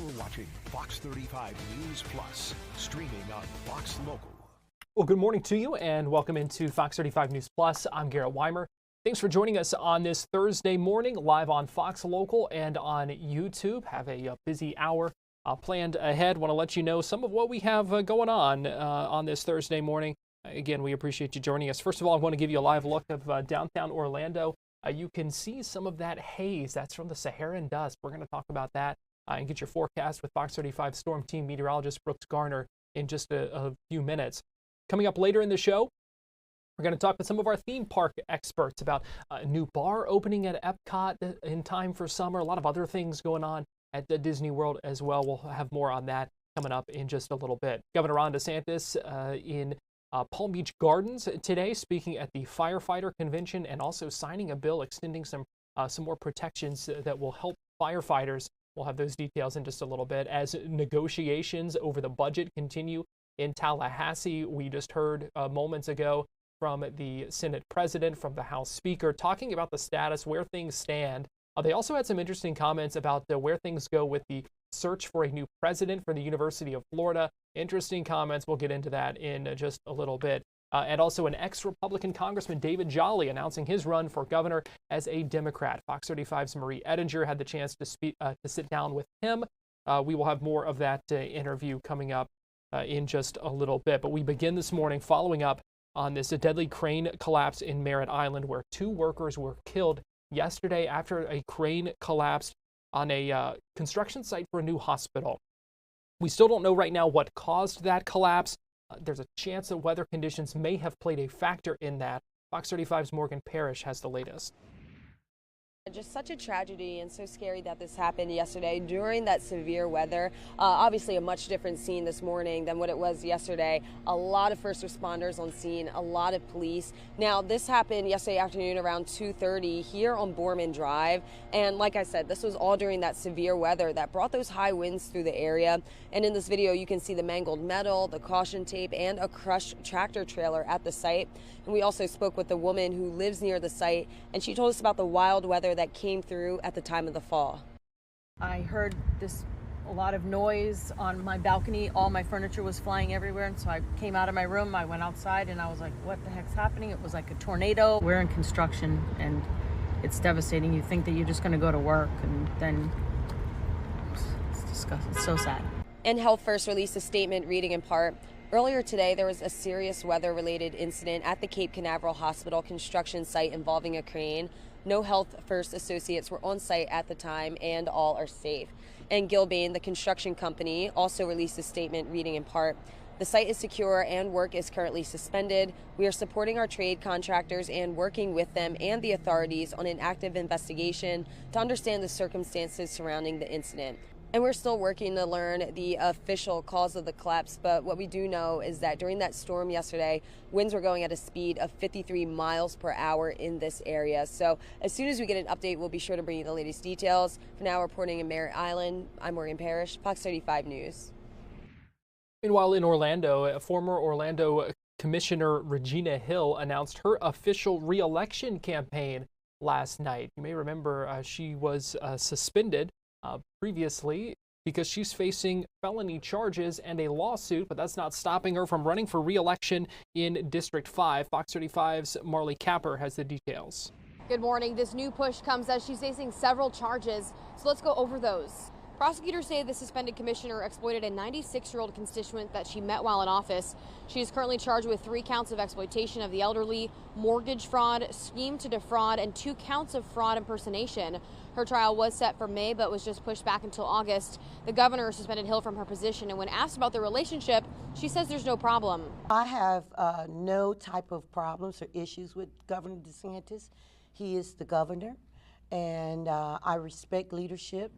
You're watching Fox 35 News Plus, streaming on Fox Local. Well, good morning to you and welcome into Fox 35 News Plus. I'm Garrett Wymer. Thanks for joining us on this Thursday morning, live on Fox Local and on YouTube. Have a busy hour planned ahead. Want to let you know some of what we have going on this Thursday morning. Again, we appreciate you joining us. First of all, I want to give you a live look of downtown Orlando. You can see some of that haze. That's from the Saharan dust. We're going to talk about that and get your forecast with Fox 35 Storm Team meteorologist Brooks Garner in just a few minutes. Coming up later in the show, we're going to talk with some of our theme park experts about a new bar opening at Epcot in time for summer. A lot of other things going on at the Disney World as well. We'll have more on that coming up in just a little bit. Governor Ron DeSantis in Palm Beach Gardens today, speaking at the firefighter convention and also signing a bill extending some more protections that will help firefighters. We'll have those details in just a little bit as negotiations over the budget continue in Tallahassee. We just heard moments ago from the Senate President, from the House Speaker, talking about the status, where things stand. They also had some interesting comments about where things go with the search for a new president for the University of Florida. Interesting comments. We'll get into that in just a little bit. And also an ex-Republican Congressman David Jolly announcing his run for governor as a Democrat. Fox 35's Marie Ettinger had the chance to sit down with him. We will have more of that interview coming up in just a little bit. But we begin this morning following up on this deadly crane collapse in Merritt Island, where 2 workers were killed yesterday after a crane collapsed on a construction site for a new hospital. We still don't know right now what caused that collapse. There's a chance that weather conditions may have played a factor in that. Fox 35's Morgan Parrish has the latest. Just such a tragedy and so scary that this happened yesterday during that severe weather. Obviously a much different scene this morning than what it was yesterday. A lot of first responders on scene, a lot of police. Now this happened yesterday afternoon around 2:30 here on Borman Drive. And like I said, this was all during that severe weather that brought those high winds through the area. And in this video, you can see the mangled metal, the caution tape, and a crushed tractor trailer at the site. And we also spoke with a woman who lives near the site, and she told us about the wild weather that came through at the time of the fall. I heard a lot of noise on my balcony. All my furniture was flying everywhere, and so I came out of my room, I went outside, and I was like, what the heck's happening? It was like a tornado. We're in construction, and it's devastating. You think that you're just gonna go to work, and then it's disgusting. It's so sad. And Health First released a statement reading in part, earlier today, there was a serious weather-related incident at the Cape Canaveral Hospital construction site involving a crane. No Health First associates were on site at the time, and all are safe. And Gilbane, the construction company, also released a statement reading in part, the site is secure and work is currently suspended. We are supporting our trade contractors and working with them and the authorities on an active investigation to understand the circumstances surrounding the incident. And we're still working to learn the official cause of the collapse, but what we do know is that during that storm yesterday, winds were going at a speed of 53 miles per hour in this area. So as soon as we get an update, we'll be sure to bring you the latest details. For now, reporting in Merritt Island, I'm Morgan Parrish, Fox 35 News. Meanwhile, in Orlando, former Orlando Commissioner Regina Hill announced her official reelection campaign last night. You may remember she was suspended previously because she's facing felony charges and a lawsuit, but that's not stopping her from running for re-election in District 5. Fox 35's Marley Capper has the details. Good morning. This new push comes as she's facing several charges, so let's go over those. Prosecutors say the suspended commissioner exploited a 96-year-old constituent that she met while in office. She is currently charged with 3 counts of exploitation of the elderly, mortgage fraud, scheme to defraud, and 2 counts of fraud impersonation. Her trial was set for May, but was just pushed back until August. The governor suspended Hill from her position, and when asked about the relationship, she says there's no problem. I have no type of problems or issues with Governor DeSantis. He is the governor, and I respect leadership.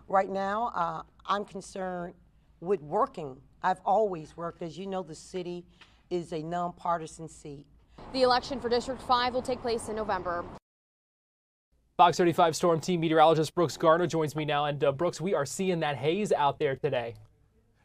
Right now, I'm concerned with working. I've always worked. As you know, the city is a nonpartisan seat. The election for District 5 will take place in November. Fox 35 Storm Team meteorologist Brooks Garner joins me now. And Brooks, we are seeing that haze out there today.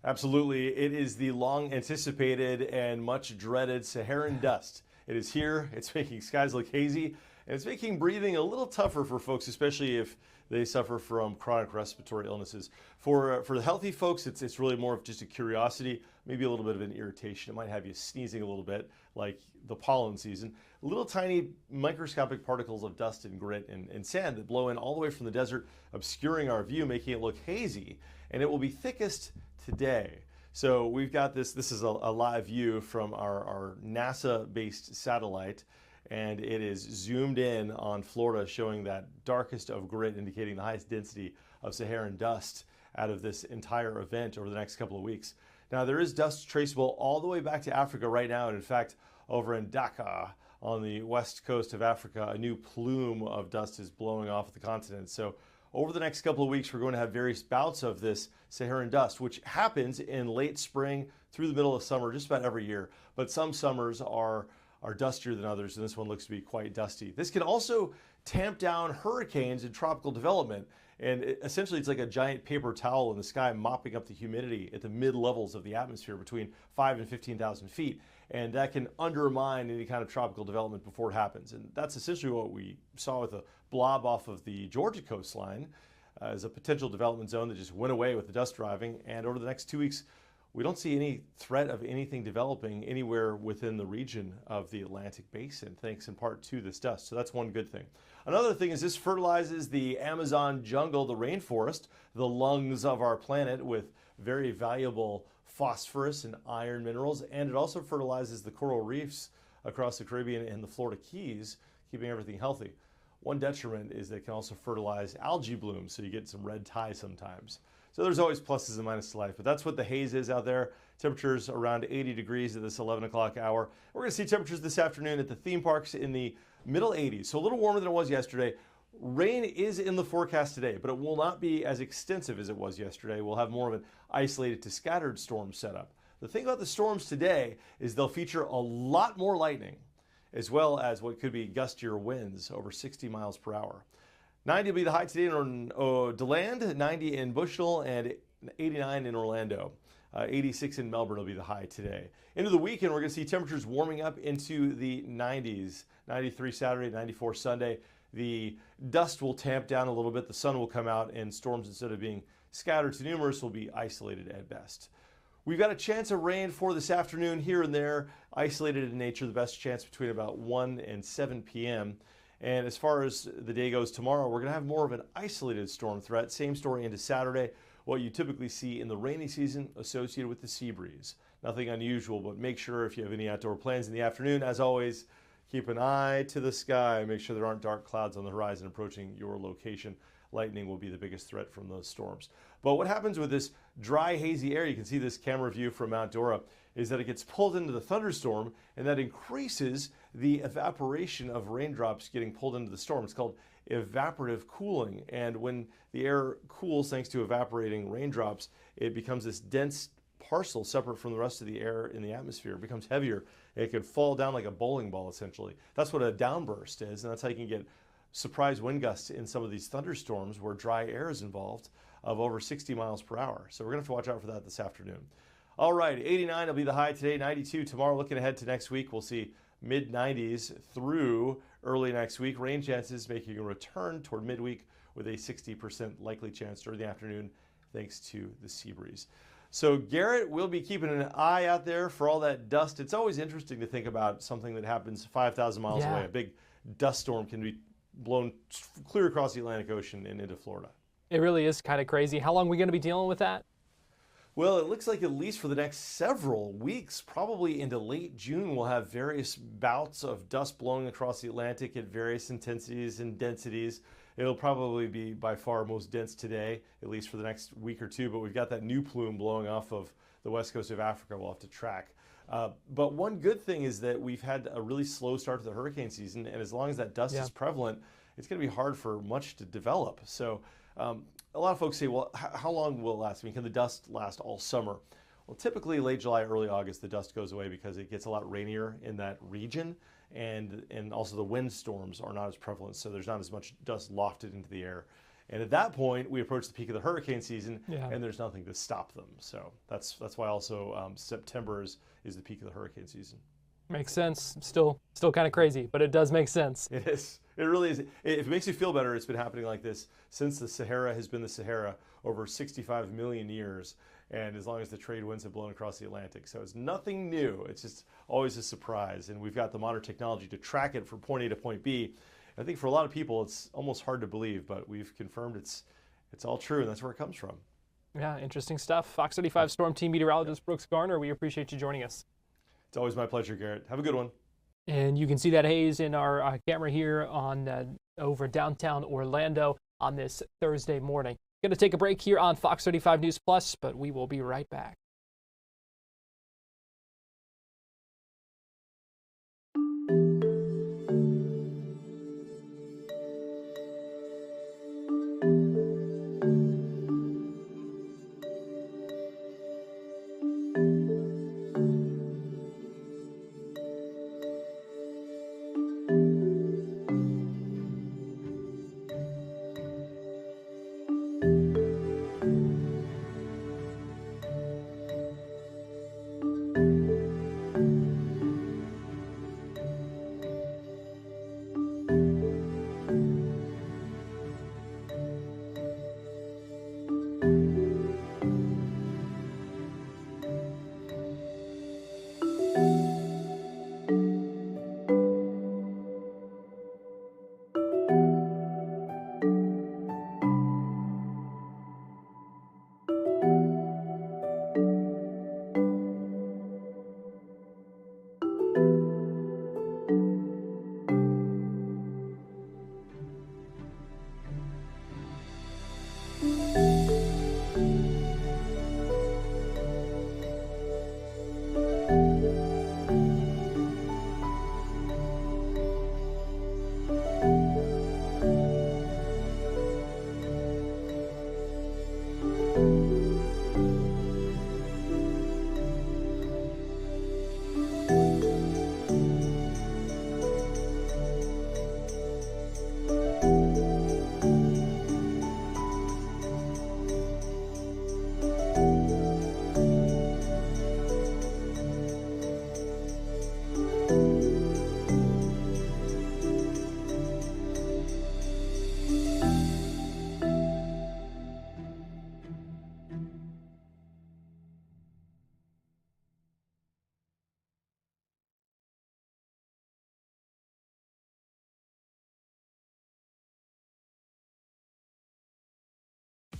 Absolutely. It is the long anticipated and much dreaded Saharan dust. It is here. It's making skies look hazy, and it's making breathing a little tougher for folks, especially if they suffer from chronic respiratory illnesses. For the healthy folks, it's really more of just a curiosity, maybe a little bit of an irritation. It might have you sneezing a little bit, like the pollen season. Little tiny microscopic particles of dust and grit and sand that blow in all the way from the desert, obscuring our view, making it look hazy. And it will be thickest today. So we've got this is a live view from our NASA-based satellite, and it is zoomed in on Florida, showing that darkest of grit, indicating the highest density of Saharan dust out of this entire event over the next couple of weeks. Now, there is dust traceable all the way back to Africa right now, and in fact, over in Dhaka on the west coast of Africa, a new plume of dust is blowing off the continent. So over the next couple of weeks, we're going to have various bouts of this Saharan dust, which happens in late spring through the middle of summer just about every year. But some summers are dustier than others, and this one looks to be quite dusty. This can also tamp down hurricanes and tropical development. And essentially, it's like a giant paper towel in the sky mopping up the humidity at the mid-levels of the atmosphere between 5,000 and 15,000 feet. And that can undermine any kind of tropical development before it happens. And that's essentially what we saw with a blob off of the Georgia coastline as a potential development zone that just went away with the dust driving. And over the next 2 weeks, we don't see any threat of anything developing anywhere within the region of the Atlantic basin, thanks in part to this dust. So that's one good thing. Another thing is this fertilizes the Amazon jungle, the rainforest, the lungs of our planet, with very valuable phosphorus and iron minerals, and it also fertilizes the coral reefs across the Caribbean and the Florida Keys, keeping everything healthy. One detriment is that it can also fertilize algae blooms, so you get some red tide sometimes. So there's always pluses and minuses to life, but that's what the haze is out there. Temperatures around 80 degrees at this 11 o'clock hour. We're going to see temperatures this afternoon at the theme parks in the middle 80s, so a little warmer than it was yesterday. Rain is in the forecast today, but it will not be as extensive as it was yesterday. We'll have more of an isolated to scattered storm setup. The thing about the storms today is they'll feature a lot more lightning, as well as what could be gustier winds over 60 miles per hour. 90 will be the high today in DeLand, 90 in Bushnell, and 89 in Orlando. 86 in Melbourne will be the high today. Into the weekend, we're going to see temperatures warming up into the 90s. 93 Saturday, 94 Sunday. The dust will tamp down a little bit. The sun will come out, and storms, instead of being scattered to numerous, will be isolated at best. We've got a chance of rain for this afternoon here and there, isolated in nature, the best chance between about 1 and 7 p.m. And as far as the day goes tomorrow, we're going to have more of an isolated storm threat. Same story into Saturday, what you typically see in the rainy season associated with the sea breeze. Nothing unusual, but make sure if you have any outdoor plans in the afternoon, as always, keep an eye to the sky. Make sure there aren't dark clouds on the horizon approaching your location. Lightning will be the biggest threat from those storms. But what happens with this dry, hazy air, you can see this camera view from Mount Dora, is that it gets pulled into the thunderstorm, and that increases the evaporation of raindrops getting pulled into the storm. It's called evaporative cooling. And when the air cools thanks to evaporating raindrops, it becomes this dense parcel separate from the rest of the air in the atmosphere. It becomes heavier. It can fall down like a bowling ball, essentially. That's what a downburst is, and that's how you can get surprise wind gusts in some of these thunderstorms where dry air is involved of over 60 miles per hour. So we're going to have to watch out for that this afternoon. All right, 89 will be the high today, 92 tomorrow. Looking ahead to next week, we'll see mid-90s through early next week. Rain chances making a return toward midweek with a 60% likely chance during the afternoon thanks to the sea breeze. So Garrett, we'll be keeping an eye out there for all that dust. It's always interesting to think about something that happens 5,000 miles away. A big dust storm can be blown clear across the Atlantic Ocean and into Florida. It really is kind of crazy. How long are we going to be dealing with that? Well, it looks like at least for the next several weeks, probably into late June, we'll have various bouts of dust blowing across the Atlantic at various intensities and densities. It'll probably be by far most dense today, at least for the next week or two, but we've got that new plume blowing off of the west coast of Africa we'll have to track. But one good thing is that we've had a really slow start to the hurricane season, and as long as that dust is prevalent, it's going to be hard for much to develop. So a lot of folks say, well, how long will it last? I mean, can the dust last all summer? Well, typically late July, early August, the dust goes away because it gets a lot rainier in that region, and also the wind storms are not as prevalent, so there's not as much dust lofted into the air. And at that point, we approach the peak of the hurricane season, and there's nothing to stop them. So that's why also September is the peak of the hurricane season. Makes sense. Still kind of crazy, but it does make sense. It is. It really is. If it makes you feel better, it's been happening like this since the Sahara has been the Sahara over 65 million years, and as long as the trade winds have blown across the Atlantic. So it's nothing new. It's just always a surprise, and we've got the modern technology to track it from point A to point B. I think for a lot of people, it's almost hard to believe, but we've confirmed it's all true, and that's where it comes from. Yeah, interesting stuff. Fox 35 Storm Team meteorologist Brooks Garner, we appreciate you joining us. It's always my pleasure, Garrett. Have a good one. And you can see that haze in our camera here on over downtown Orlando on this Thursday morning. Going to take a break here on Fox 35 News Plus, but we will be right back.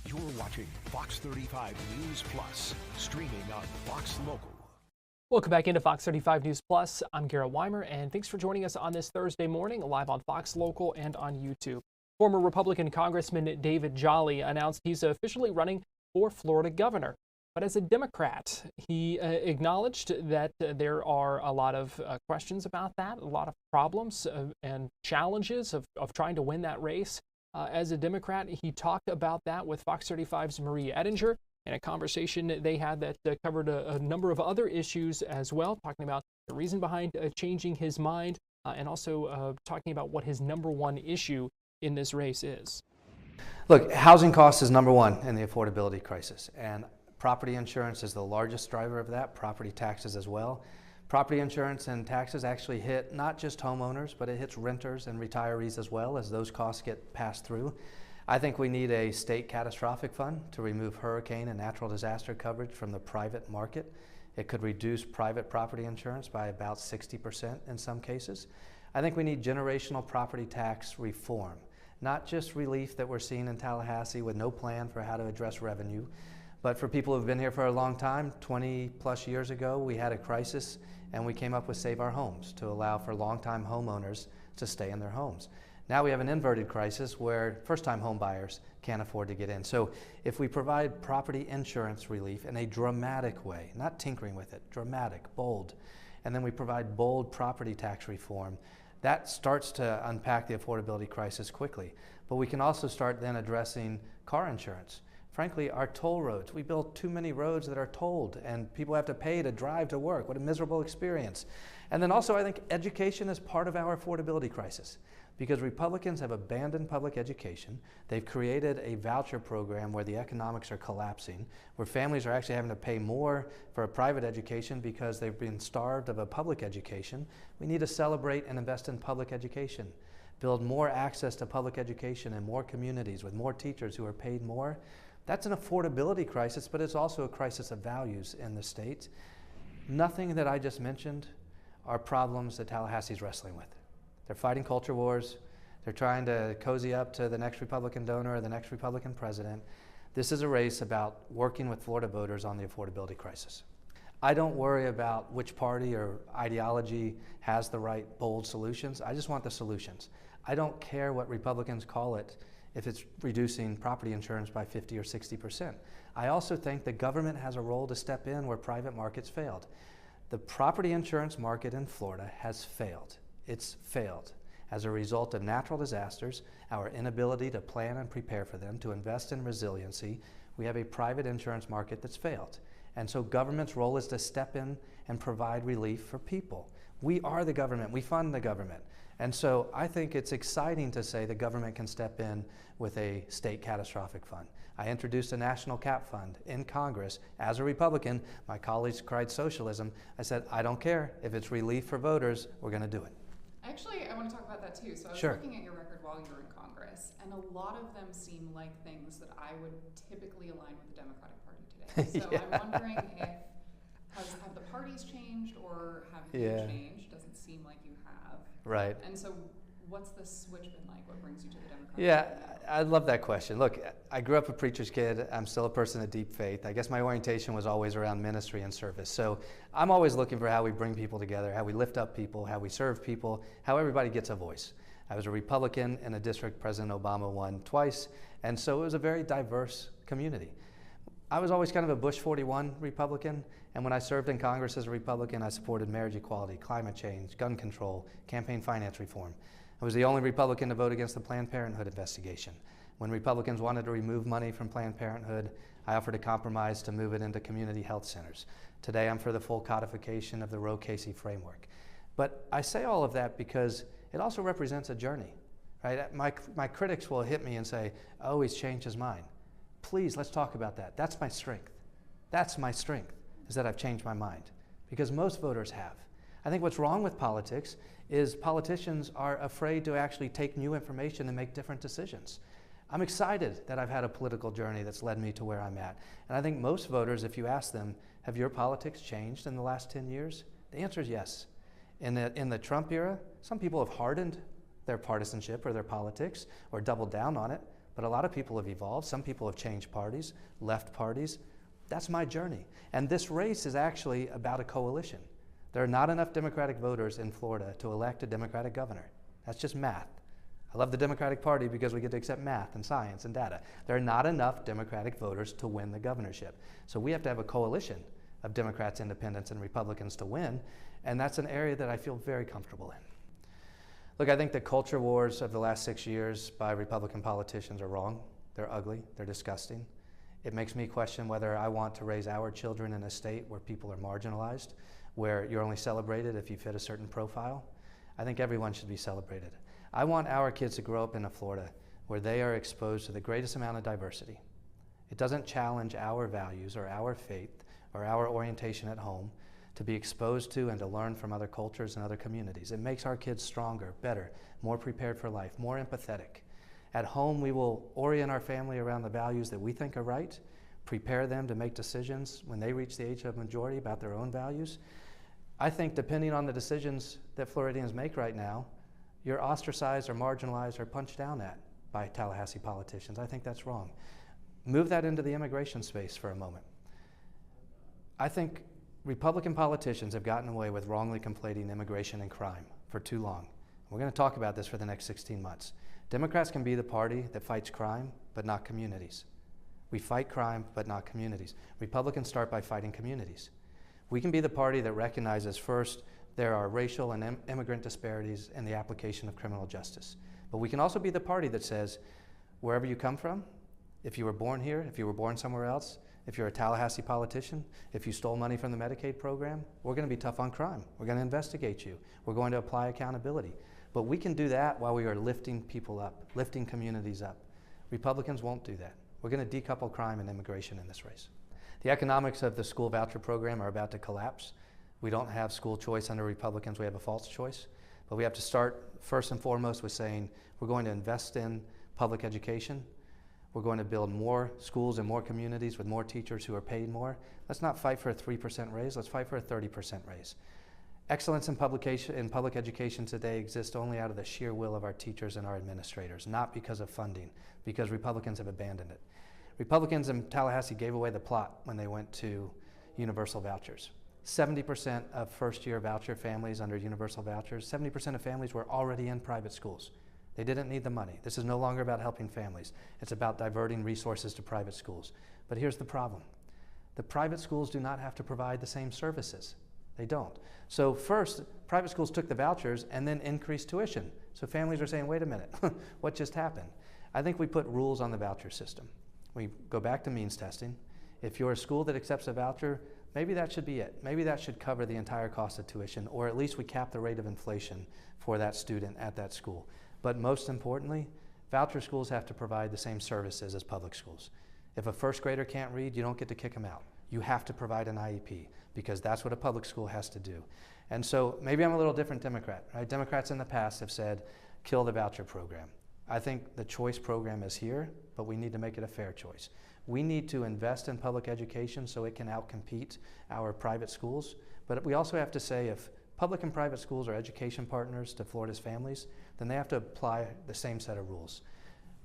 You're watching Fox 35 News Plus, streaming on Fox Local. Welcome back into Fox 35 News Plus. I'm Garrett Wymer, and thanks for joining us on this Thursday morning, live on Fox Local and on YouTube. Former Republican Congressman David Jolly announced he's officially running for Florida governor. But as a Democrat, he acknowledged that there are a lot of questions about that, a lot of problems and challenges of trying to win that race. As a Democrat, he talked about that with Fox 35's Marie Ettinger in a conversation they had that covered a number of other issues as well, talking about the reason behind changing his mind and also talking about what his number one issue in this race is. Look, housing costs is number one in the affordability crisis, and property insurance is the largest driver of that, property taxes as well. Property insurance and taxes actually hit not just homeowners, but it hits renters and retirees as well as those costs get passed through. I think we need a state catastrophic fund to remove hurricane and natural disaster coverage from the private market. It could reduce private property insurance by about 60% in some cases. I think we need generational property tax reform, not just relief that we're seeing in Tallahassee with no plan for how to address revenue, but for people who've been here for a long time. 20 plus years ago, we had a crisis and we came up with Save Our Homes to allow for longtime homeowners to stay in their homes. Now we have an inverted crisis where first-time home buyers can't afford to get in. So if we provide property insurance relief in a dramatic way, not tinkering with it, dramatic, bold, and then we provide bold property tax reform, that starts to unpack the affordability crisis quickly. But we can also start then addressing car insurance. Frankly, our toll roads. We build too many roads that are tolled, and people have to pay to drive to work. What a miserable experience. And then also, I think education is part of our affordability crisis, because Republicans have abandoned public education. They've created a voucher program where the economics are collapsing, where families are actually having to pay more for a private education because they've been starved of a public education. We need to celebrate and invest in public education, build more access to public education in more communities with more teachers who are paid more. That's an affordability crisis, but it's also a crisis of values in the state. Nothing that I just mentioned are problems that Tallahassee's wrestling with. They're fighting culture wars. They're trying to cozy up to the next Republican donor or the next Republican president. This is a race about working with Florida voters on the affordability crisis. I don't worry about which party or ideology has the right bold solutions. I just want the solutions. I don't care what Republicans call it if it's reducing property insurance by 50 or 60%. I also think the government has a role to step in where private markets failed. The property insurance market in Florida has failed. It's failed as a result of natural disasters, our inability to plan and prepare for them, to invest in resiliency. We have a private insurance market that's failed. And so government's role is to step in and provide relief for people. We are the government, we fund the government. And so I think it's exciting to say the government can step in with a state catastrophic fund. I introduced a national cap fund in Congress. As a Republican, my colleagues cried socialism. I said, I don't care. If it's relief for voters, we're going to do it. Actually, I want to talk about that too. So I was Sure. looking at your record while you were in Congress, and a lot of them seem like things that I would typically align with the Democratic Party today. So Yeah. I'm wondering if have the parties changed, or have you changed? Doesn't seem like you have. Right. And so what's the switch been like? What brings you to the Democratic Yeah, Party? I love that question. Look, I grew up a preacher's kid. I'm still a person of deep faith. I guess my orientation was always around ministry and service. So I'm always looking for how we bring people together, how we lift up people, how we serve people, how everybody gets a voice. I was a Republican in a district President Obama won twice, and so it was a very diverse community. I was always kind of a Bush 41 Republican, and when I served in Congress as a Republican, I supported marriage equality, climate change, gun control, campaign finance reform. I was the only Republican to vote against the Planned Parenthood investigation. When Republicans wanted to remove money from Planned Parenthood, I offered a compromise to move it into community health centers. Today, I'm for the full codification of the Roe-Casey framework. But I say all of that because it also represents a journey, right? My critics will hit me and say, oh, he's changed his mind. Please, let's talk about that. That's my strength. That's my strength, is that I've changed my mind, because most voters have. I think what's wrong with politics is politicians are afraid to actually take new information and make different decisions. I'm excited that I've had a political journey that's led me to where I'm at. And I think most voters, if you ask them, have your politics changed in the last 10 years? The answer is yes. In the Trump era, some people have hardened their partisanship or their politics or doubled down on it, but a lot of people have evolved. Some people have changed parties, left parties. That's my journey. And this race is actually about a coalition. There are not enough Democratic voters in Florida to elect a Democratic governor. That's just math. I love the Democratic Party because we get to accept math and science and data. There are not enough Democratic voters to win the governorship. So we have to have a coalition of Democrats, independents, and Republicans to win, and that's an area that I feel very comfortable in. Look, I think the culture wars of the last 6 years by Republican politicians are wrong. They're ugly, they're disgusting. It makes me question whether I want to raise our children in a state where people are marginalized, where you're only celebrated if you fit a certain profile. I think everyone should be celebrated. I want our kids to grow up in a Florida where they are exposed to the greatest amount of diversity. It doesn't challenge our values or our faith or our orientation at home to be exposed to and to learn from other cultures and other communities. It makes our kids stronger, better, more prepared for life, more empathetic. At home, we will orient our family around the values that we think are right, prepare them to make decisions when they reach the age of majority about their own values. I think depending on the decisions that Floridians make right now, you're ostracized or marginalized or punched down at by Tallahassee politicians. I think that's wrong. Move that into the immigration space for a moment. I think Republican politicians have gotten away with wrongly conflating immigration and crime for too long. We're going to talk about this for the next 16 months. Democrats can be the party that fights crime, but not communities. We fight crime, but not communities. Republicans start by fighting communities. We can be the party that recognizes first there are racial and immigrant disparities in the application of criminal justice. But we can also be the party that says, wherever you come from, If you were born here, if you were born somewhere else, if you're a Tallahassee politician, if you stole money from the Medicaid program, we're going to be tough on crime. We're going to investigate you. We're going to apply accountability. But we can do that while we are lifting people up, lifting communities up. Republicans won't do that. We're going to decouple crime and immigration in this race. The economics of the school voucher program are about to collapse. We don't have school choice under Republicans. We have a false choice. But we have to start first and foremost with saying we're going to invest in public education. We're going to build more schools in more communities with more teachers who are paid more. Let's not fight for a 3% raise. Let's fight for a 30% raise. Excellence in public education today exists only out of the sheer will of our teachers and our administrators, not because of funding, because Republicans have abandoned it. Republicans in Tallahassee gave away the plot when they went to universal vouchers. 70% of first-year voucher families under universal vouchers, 70% of families were already in private schools. They didn't need the money. This is no longer about helping families. It's about diverting resources to private schools. But here's the problem. The private schools do not have to provide the same services. They don't. So first, private schools took the vouchers and then increased tuition. So families are saying, wait a minute, what just happened? I think we put rules on the voucher system. We go back to means testing. If you're a school that accepts a voucher, maybe that should be it. Maybe that should cover the entire cost of tuition, or at least we cap the rate of inflation for that student at that school. But most importantly, voucher schools have to provide the same services as public schools. If a first grader can't read, you don't get to kick them out. You have to provide an IEP because that's what a public school has to do. And so maybe I'm a little different Democrat, right? Democrats in the past have said, kill the voucher program. I think the choice program is here, but we need to make it a fair choice. We need to invest in public education so it can outcompete our private schools. But we also have to say if public and private schools are education partners to Florida's families, then they have to apply the same set of rules.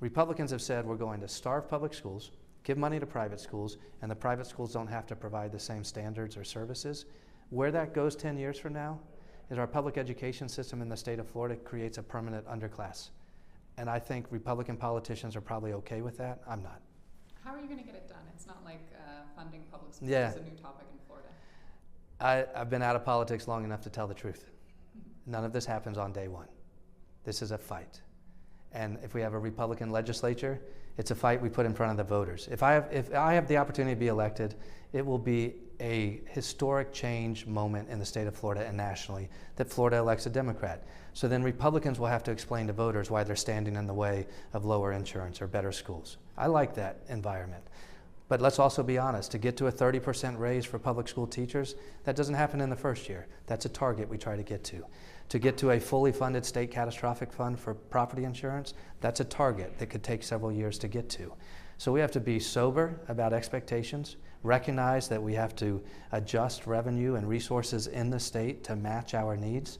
Republicans have said we're going to starve public schools, give money to private schools, and the private schools don't have to provide the same standards or services. Where that goes 10 years from now is our public education system in the state of Florida creates a permanent underclass. And I think Republican politicians are probably okay with that. I'm not. How are you going to get it done? It's not like funding public schools Yeah. is a new topic in Florida. I've been out of politics long enough to tell the truth. None of this happens on day one. This is a fight. And if we have a Republican legislature, it's a fight we put in front of the voters. If I have the opportunity to be elected, it will be a historic change moment in the state of Florida and nationally that Florida elects a Democrat. So then Republicans will have to explain to voters why they're standing in the way of lower insurance or better schools. I like that environment. But let's also be honest, to get to a 30% raise for public school teachers, that doesn't happen in the first year. That's a target we try to get to. To get to a fully funded state catastrophic fund for property insurance, that's a target that could take several years to get to. So we have to be sober about expectations, recognize that we have to adjust revenue and resources in the state to match our needs.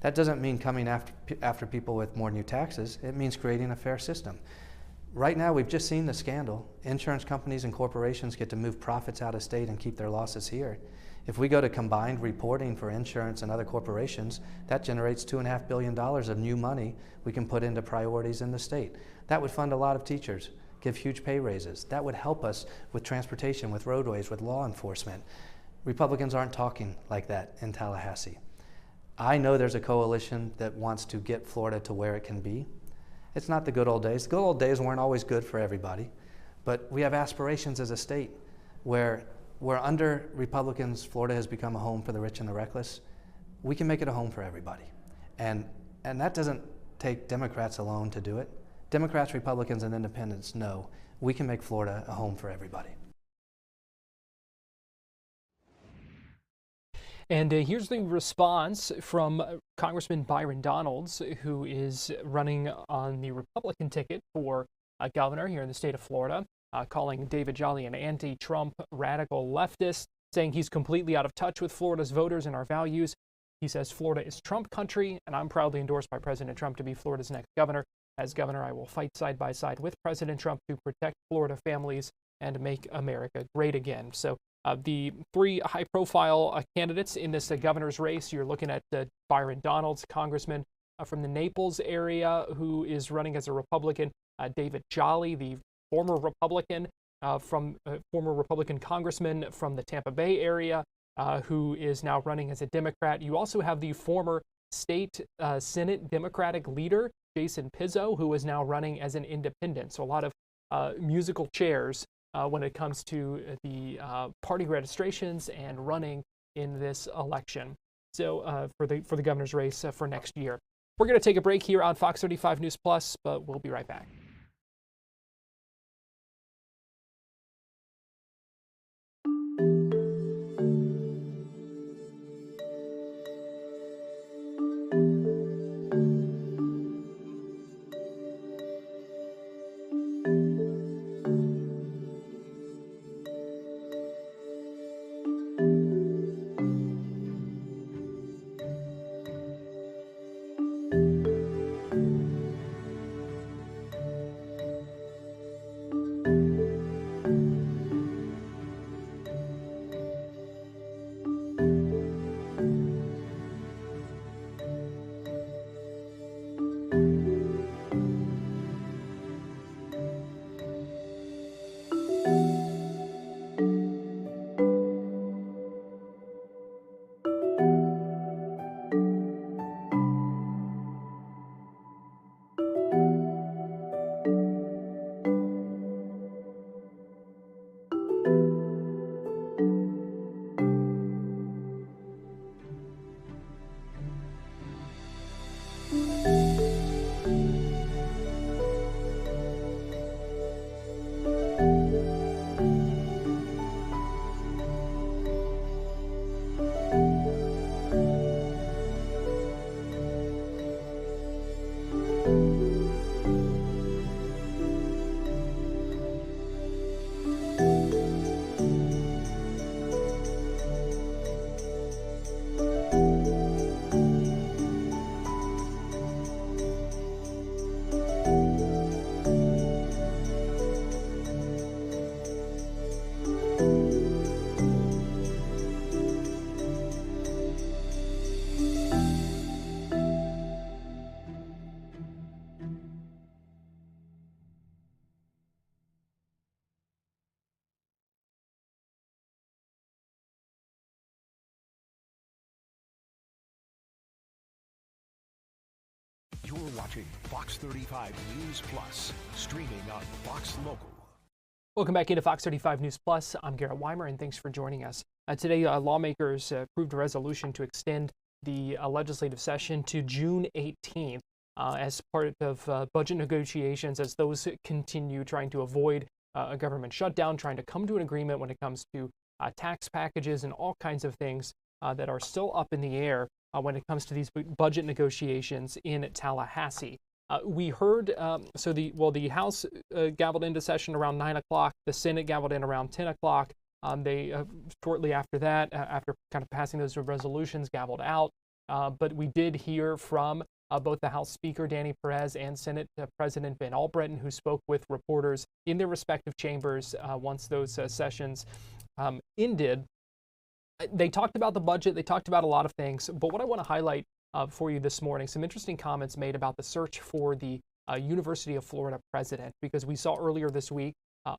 That doesn't mean coming after people with more new taxes. It means creating a fair system. Right now, we've just seen the scandal. Insurance companies and corporations get to move profits out of state and keep their losses here. If we go to combined reporting for insurance and other corporations, that generates $2.5 billion of new money we can put into priorities in the state. That would fund a lot of teachers, give huge pay raises. That would help us with transportation, with roadways, with law enforcement. Republicans aren't talking like that in Tallahassee. I know there's a coalition that wants to get Florida to where it can be. It's not the good old days. The good old days weren't always good for everybody, but we have aspirations as a state where under Republicans, Florida has become a home for the rich and the reckless. We can make it a home for everybody. And that doesn't take Democrats alone to do it. Democrats, Republicans, and independents know we can make Florida a home for everybody. And here's the response from Congressman Byron Donalds, who is running on the Republican ticket for governor here in the state of Florida, calling David Jolly an anti-Trump radical leftist, saying he's completely out of touch with Florida's voters and our values. He says Florida is Trump country, and I'm proudly endorsed by President Trump to be Florida's next governor. As governor, I will fight side by side with President Trump to protect Florida families and make America great again. So the three high-profile candidates in this governor's race, you're looking at Byron Donalds, congressman from the Naples area, who is running as a Republican, David Jolly, the former Republican congressman from the Tampa Bay area, who is now running as a Democrat. You also have the former state Senate Democratic leader, Jason Pizzo, who is now running as an independent. So a lot of musical chairs when it comes to the party registrations and running in this election. So for the governor's race for next year. We're going to take a break here on Fox 35 News Plus, but we'll be right back. You're watching Fox 35 News Plus, streaming on Fox Local. Welcome back into Fox 35 News Plus. I'm Garrett Wymer, and thanks for joining us. Today, lawmakers approved a resolution to extend the legislative session to June 18th as part of budget negotiations as those continue trying to avoid a government shutdown, trying to come to an agreement when it comes to tax packages and all kinds of things that are still up in the air when it comes to these budget negotiations in Tallahassee. We heard, the House gavelled into session around 9 o'clock. The Senate gavelled in around 10 o'clock. They shortly after that, after kind of passing those resolutions, gavelled out. But we did hear from both the House Speaker, Danny Perez, and Senate President Ben Albritton, who spoke with reporters in their respective chambers once those sessions ended. They talked about the budget. They talked about a lot of things. But what I want to highlight for you this morning, some interesting comments made about the search for the University of Florida president, because we saw earlier this week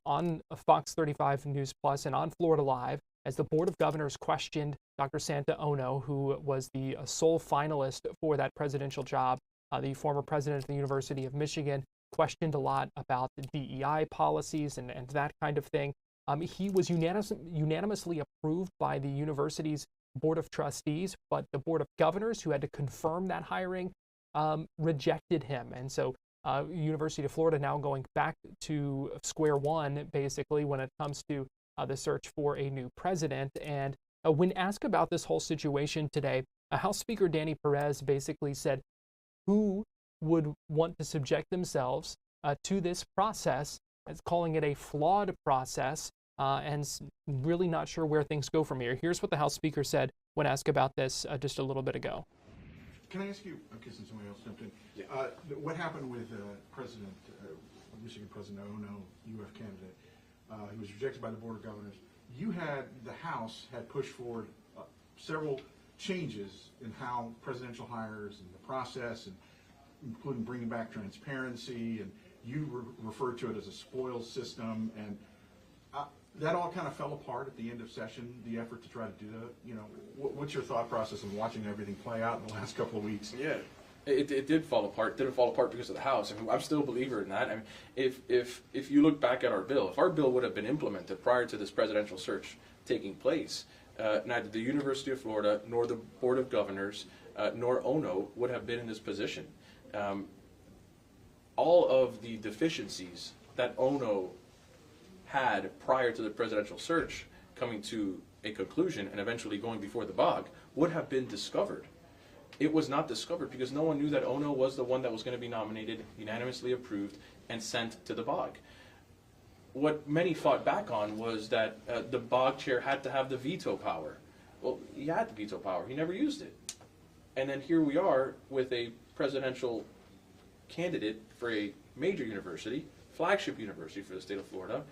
on Fox 35 News Plus and on Florida Live, as the Board of Governors questioned Dr. Santa Ono, who was the sole finalist for that presidential job. The former president of the University of Michigan questioned a lot about the DEI policies and that kind of thing. He was unanimously approved by the university's Board of Trustees, but the Board of Governors, who had to confirm that hiring, rejected him. And so University of Florida now going back to square one, basically, when it comes to the search for a new president. And when asked about this whole situation today, House Speaker Danny Perez basically said, who would want to subject themselves to this process, as calling it a flawed process, and really not sure where things go from here. Here's what the House Speaker said when asked about this just a little bit ago. Can I ask you, I'm guessing somebody else jumped in, what happened with Michigan President Ono, UF candidate? He was rejected by the Board of Governors. The House had pushed forward several changes in how presidential hires and the process, and including bringing back transparency, and you referred to it as a spoils system, and that all kind of fell apart at the end of session, the effort to try to do that. What's your thought process of watching everything play out in the last couple of weeks? Yeah, It did fall apart. It didn't fall apart because of the House. I mean, I'm still a believer in that. I mean, if you look back at our bill, if our bill would have been implemented prior to this presidential search taking place, neither the University of Florida nor the Board of Governors nor ONO would have been in this position. All of the deficiencies that ONO had prior to the presidential search coming to a conclusion and eventually going before the BOG would have been discovered. It was not discovered because no one knew that ONO was the one that was going to be nominated, unanimously approved, and sent to the BOG. What many fought back on was that the BOG chair had to have the veto power. Well, he had the veto power. He never used it. And then here we are with a presidential candidate for a major university, flagship university for the state of Florida,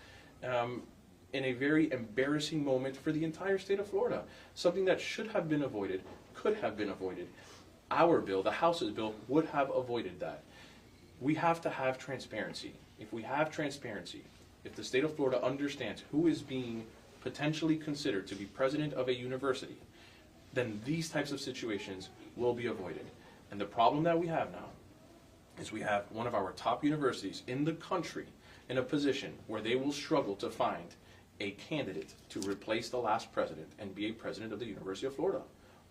in a very embarrassing moment for the entire state of Florida. Something that should have been avoided, could have been avoided. Our bill, the House's bill, would have avoided that. We have to have transparency. If we have transparency, if the state of Florida understands who is being potentially considered to be president of a university, then these types of situations will be avoided. And the problem that we have now is we have one of our top universities in the country in a position where they will struggle to find a candidate to replace the last president and be a president of the University of Florida.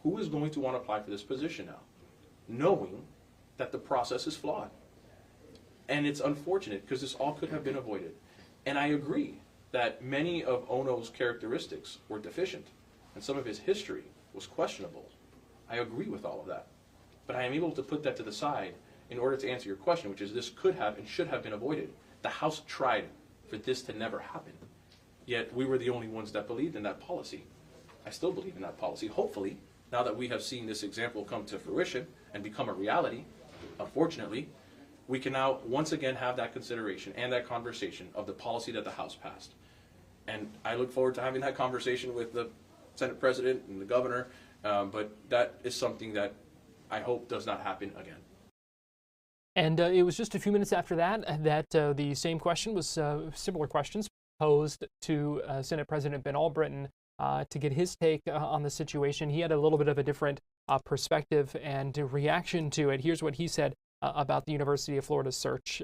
Who is going to want to apply for this position now, knowing that the process is flawed? And it's unfortunate because this all could have been avoided. And I agree that many of ONO's characteristics were deficient and some of his history was questionable. I agree with all of that. But I am able to put that to the side in order to answer your question, which is this could have and should have been avoided. The House tried for this to never happen. Yet we were the only ones that believed in that policy. I still believe in that policy. Hopefully, now that we have seen this example come to fruition and become a reality, unfortunately, we can now once again have that consideration and that conversation of the policy that the House passed. And I look forward to having that conversation with the Senate President and the Governor, but that is something that I hope does not happen again. And it was just a few minutes after that the same question was, similar questions posed to Senate President Ben Albritton to get his take on the situation. He had a little bit of a different perspective and reaction to it. Here's what he said about the University of Florida's search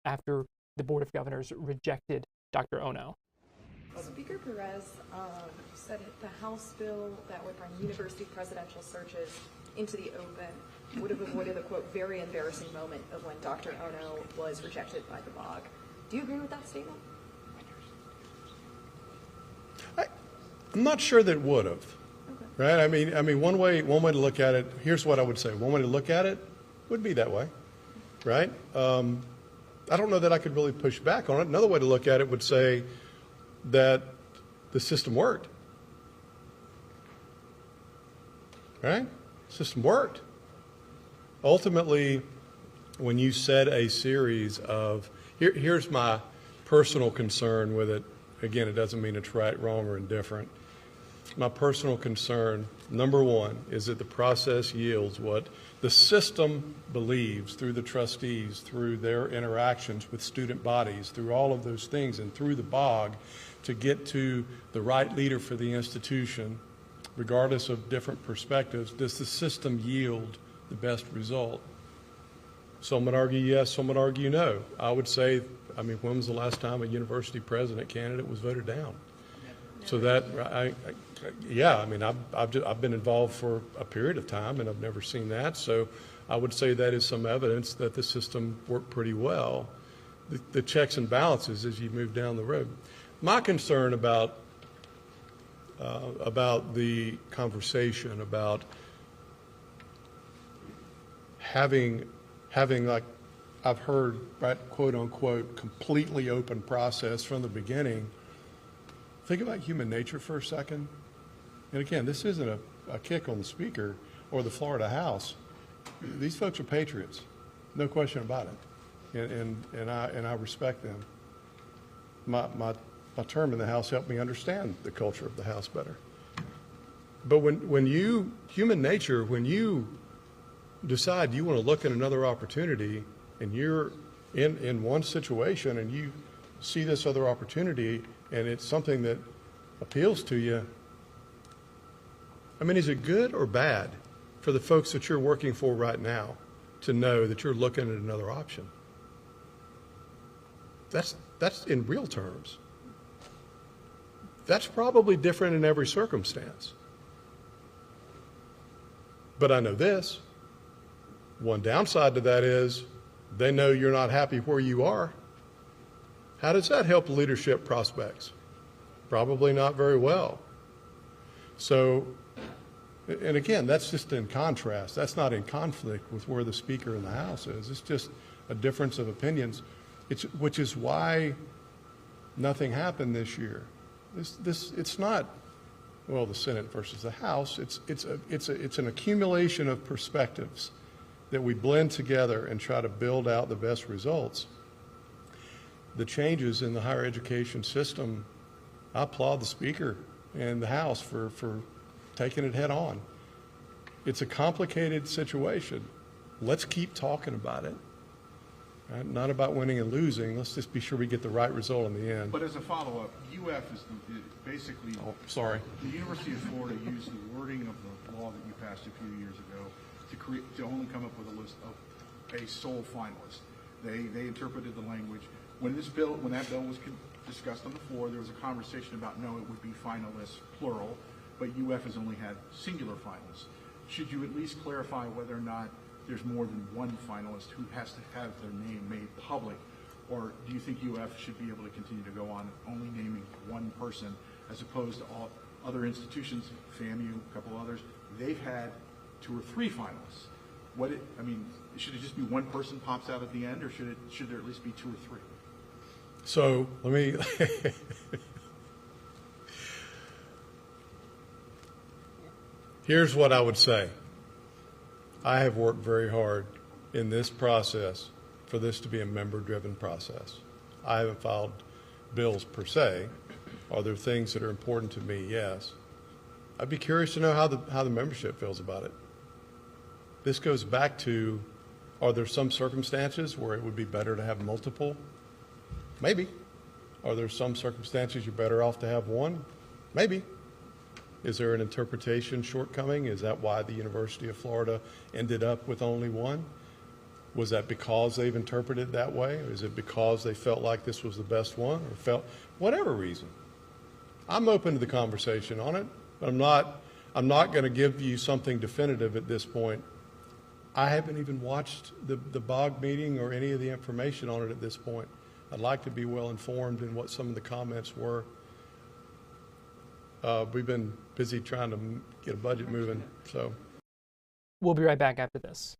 after the Board of Governors rejected Dr. Ono. Speaker Perez said the House bill that would bring university presidential searches into the open would have avoided the, quote, very embarrassing moment of when Dr. Ono was rejected by the BOG. Do you agree with that statement? I'm not sure that it would have. Okay. Right? I mean, one way to look at it. Here's what I would say. One way to look at it would be that way, right? I don't know that I could really push back on it. Another way to look at it would say that the system worked, right? The system worked. Ultimately, when you set a series of here's my personal concern with it. Again, it doesn't mean it's right, wrong, or indifferent. My personal concern, number one, is that the process yields what the system believes through the trustees, through their interactions with student bodies, through all of those things, and through the BOG to get to the right leader for the institution, regardless of different perspectives. Does the system yield the best result? Some would argue yes, some would argue no. I would say, when was the last time a university president candidate was voted down? So that, I've been involved for a period of time and I've never seen that. So I would say that is some evidence that the system worked pretty well. The checks and balances as you move down the road. My concern about the conversation about having like I've heard, right, quote unquote, completely open process from the beginning. Think about human nature for a second. And again, this isn't a kick on the Speaker or the Florida House. These folks are patriots, no question about it. And I respect them. My term in the House helped me understand the culture of the House better. But when human nature, when you decide you want to look at another opportunity and you're in one situation and you see this other opportunity and it's something that appeals to you, is it good or bad for the folks that you're working for right now to know that you're looking at another option. That's in real terms. That's probably different in every circumstance. But I know this. One downside to that is they know you're not happy where you are. How does that help leadership prospects? Probably not very well. So, and again, that's just in contrast. That's not in conflict with where the Speaker in the House is. It's just a difference of opinions, which is why nothing happened this year. It's not, well, the Senate versus the House. It's an accumulation of perspectives that we blend together and try to build out the best results. The changes in the higher education system, I applaud the Speaker and the House for taking it head on. It's a complicated situation. Let's keep talking about it. Right? Not about winning and losing. Let's just be sure we get the right result in the end. But as a follow-up, UF is basically... Oh, sorry. The University of Florida used the wording of the law that you passed a few years ago to only come up with a list of a sole finalist. They interpreted the language. When that bill was discussed on the floor, there was a conversation about no, it would be finalists, plural, but UF has only had singular finalists. Should you at least clarify whether or not there's more than one finalist who has to have their name made public, or do you think UF should be able to continue to go on only naming one person as opposed to all other institutions, FAMU, a couple others, they've had 2 or 3 finalists? Should it just be one person pops out at the end, or should there at least be 2 or 3? So let me here's what I would say. I have worked very hard in this process for this to be a member-driven process. I haven't filed bills per se. Are there things that are important to me? Yes. I'd be curious to know how the membership feels about it. This goes back to, are there some circumstances where it would be better to have multiple? Maybe. Are there some circumstances you're better off to have one? Maybe. Is there an interpretation shortcoming? Is that why the University of Florida ended up with only one? Was that because they've interpreted that way? Or is it because they felt like this was the best one, or felt whatever reason? I'm open to the conversation on it, but I'm not going to give you something definitive at this point. I haven't even watched the BOG meeting or any of the information on it at this point. I'd like to be well informed in what some of the comments were. We've been busy trying to get a budget moving, so. We'll be right back after this.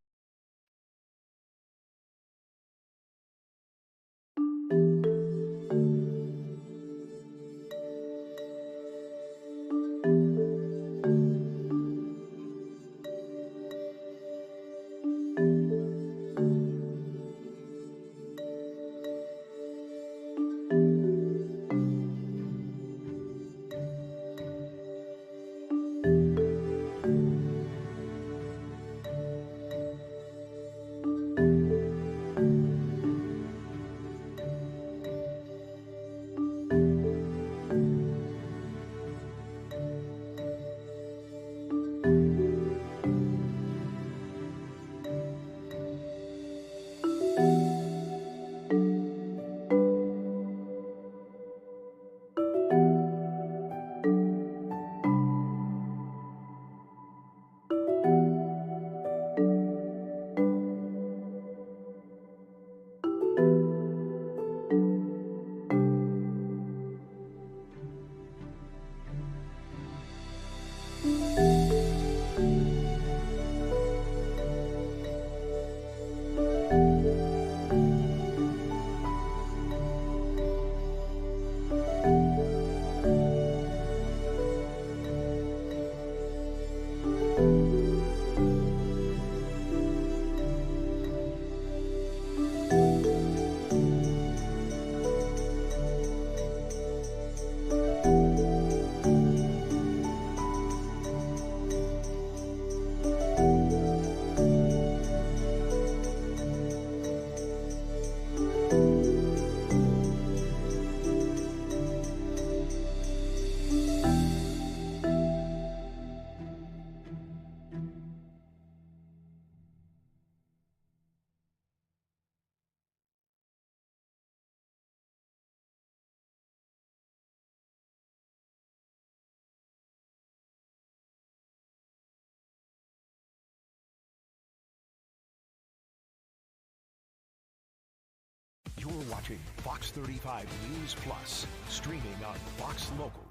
watching Fox 35 News Plus, streaming on Fox Local.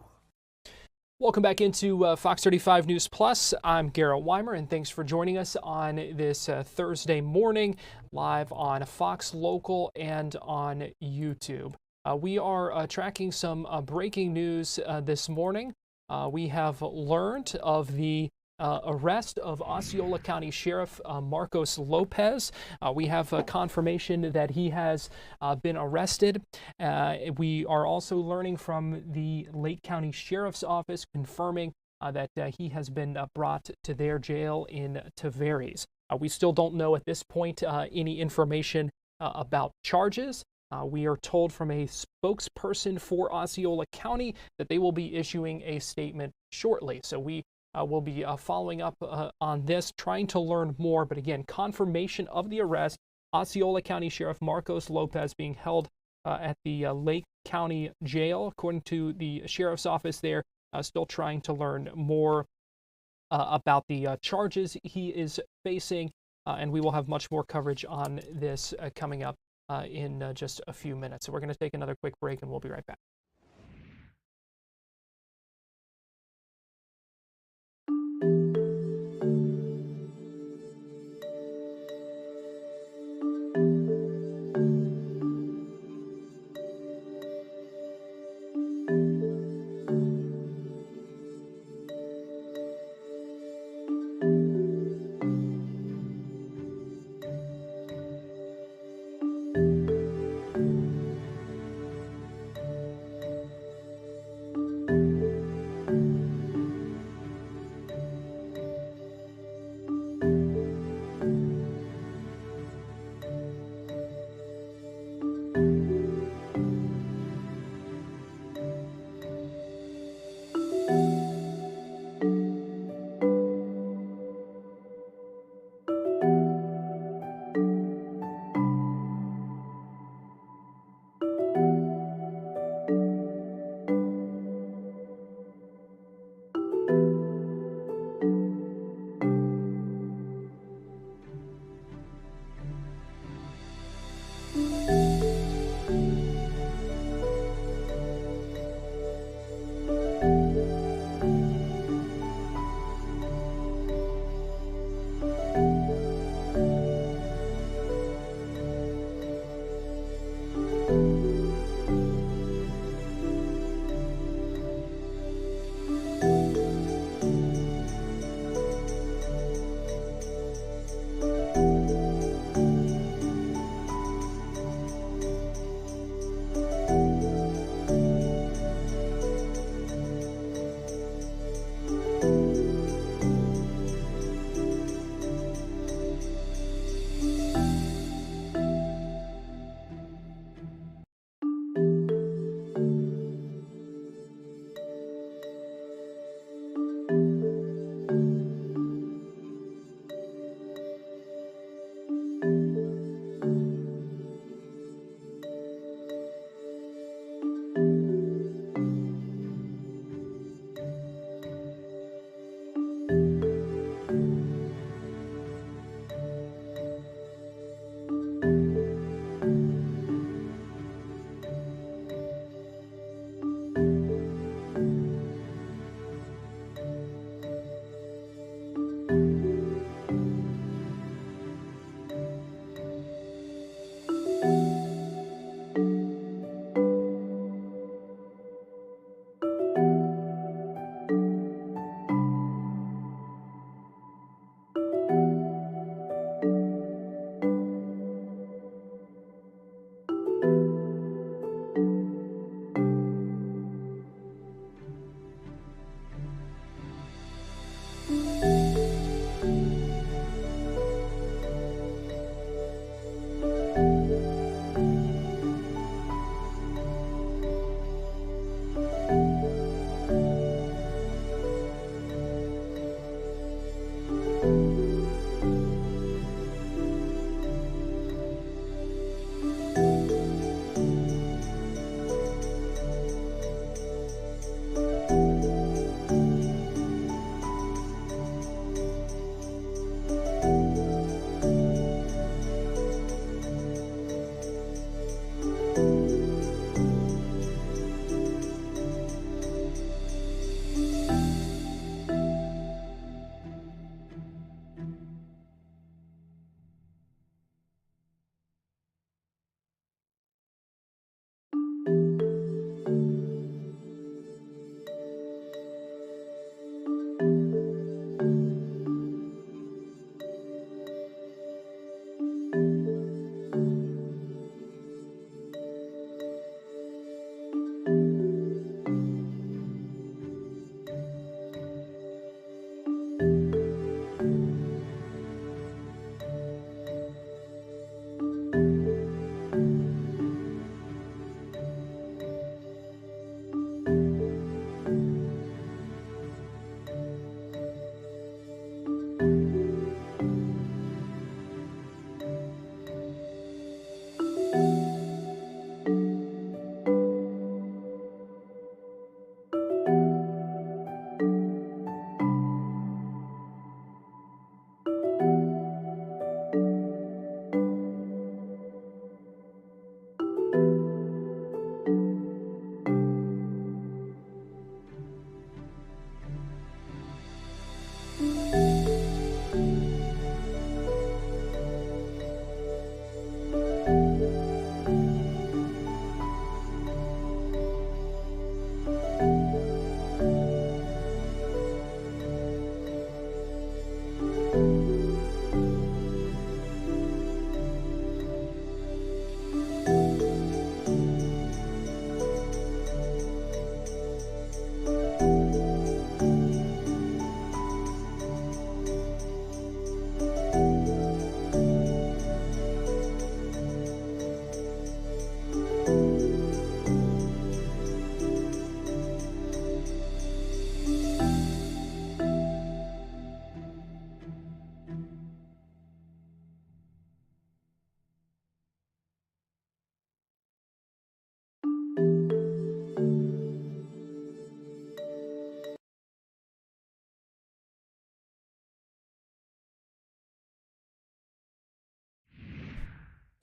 Welcome back into Fox 35 News Plus. I'm Garrett Wymer, and thanks for joining us on this Thursday morning, live on Fox Local and on YouTube. We are tracking some breaking news this morning. We have learned of the arrest of Osceola County Sheriff Marcos Lopez. We have confirmation that he has been arrested. We are also learning from the Lake County Sheriff's Office confirming that he has been brought to their jail in Tavares. We still don't know at this point any information about charges. We are told from a spokesperson for Osceola County that they will be issuing a statement shortly. So we will be following up on this, trying to learn more. But again, confirmation of the arrest, Osceola County Sheriff Marcos Lopez being held at the Lake County Jail, according to the Sheriff's Office there, still trying to learn more about the charges he is facing. And we will have much more coverage on this coming up in just a few minutes. So we're going to take another quick break and we'll be right back.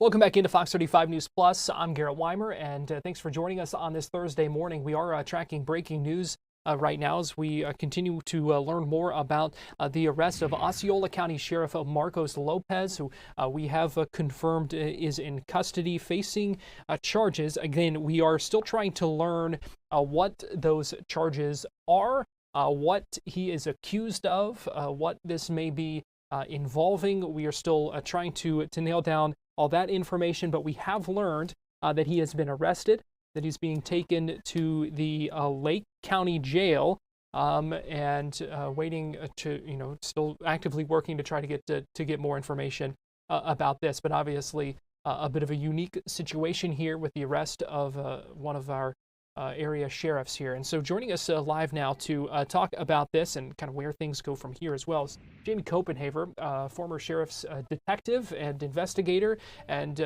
Welcome back into Fox 35 News Plus. I'm Garrett Wymer, and thanks for joining us on this Thursday morning. We are tracking breaking news right now as we continue to learn more about the arrest of Osceola County Sheriff Marcos Lopez, who we have confirmed is in custody facing charges. Again, we are still trying to learn what those charges are, what he is accused of, what this may be involving. We are still trying to nail down all that information, but we have learned that he has been arrested, that he's being taken to the Lake County Jail, and waiting to, still actively working to try to get more information about this. But obviously, a bit of a unique situation here with the arrest of one of our area sheriffs here. And so joining us live now to talk about this and kind of where things go from here as well is Jamie Copenhaver, former sheriff's detective and investigator. And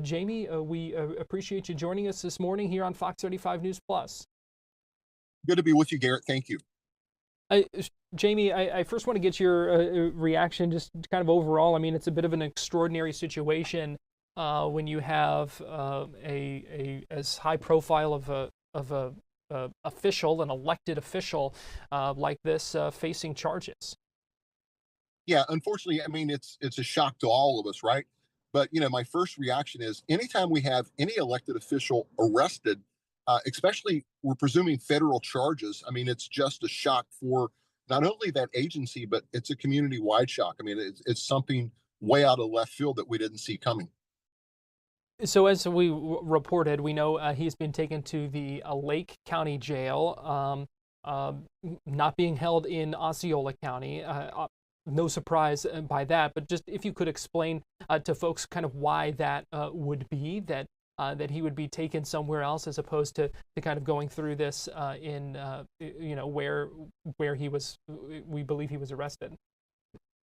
Jamie, we appreciate you joining us this morning here on Fox 35 News Plus. Good to be with you, Garrett. Thank you. Jamie, I first want to get your reaction, just kind of overall. I mean, it's a bit of an extraordinary situation when you have a as high profile of a official, an elected official like this facing charges. Yeah, unfortunately, I mean, it's a shock to all of us, right? But, my first reaction is anytime we have any elected official arrested, especially we're presuming federal charges, I mean, it's just a shock for not only that agency, but it's a community-wide shock. I mean, it's something way out of left field that we didn't see coming. So as we reported, we know he's been taken to the Lake County Jail, not being held in Osceola County. No surprise by that, but just if you could explain to folks kind of why that would be, that he would be taken somewhere else as opposed to kind of going through this in where he was, we believe he was arrested.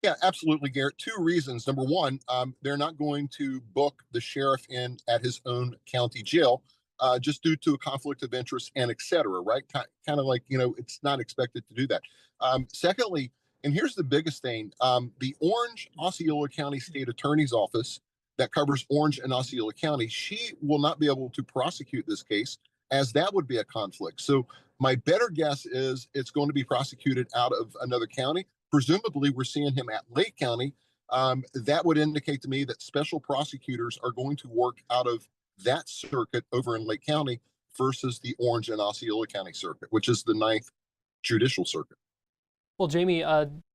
Yeah, absolutely, Garrett. Two reasons. Number one, they're not going to book the sheriff in at his own county jail just due to a conflict of interest and et cetera, right? Kind of like, it's not expected to do that. Secondly, and here's the biggest thing, the Orange Osceola County State Attorney's Office that covers Orange and Osceola County, she will not be able to prosecute this case as that would be a conflict. So my better guess is it's going to be prosecuted out of another county. Presumably, we're seeing him at Lake County. That would indicate to me that special prosecutors are going to work out of that circuit over in Lake County versus the Orange and Osceola County circuit, which is the 9th Judicial Circuit. Well, Jamie,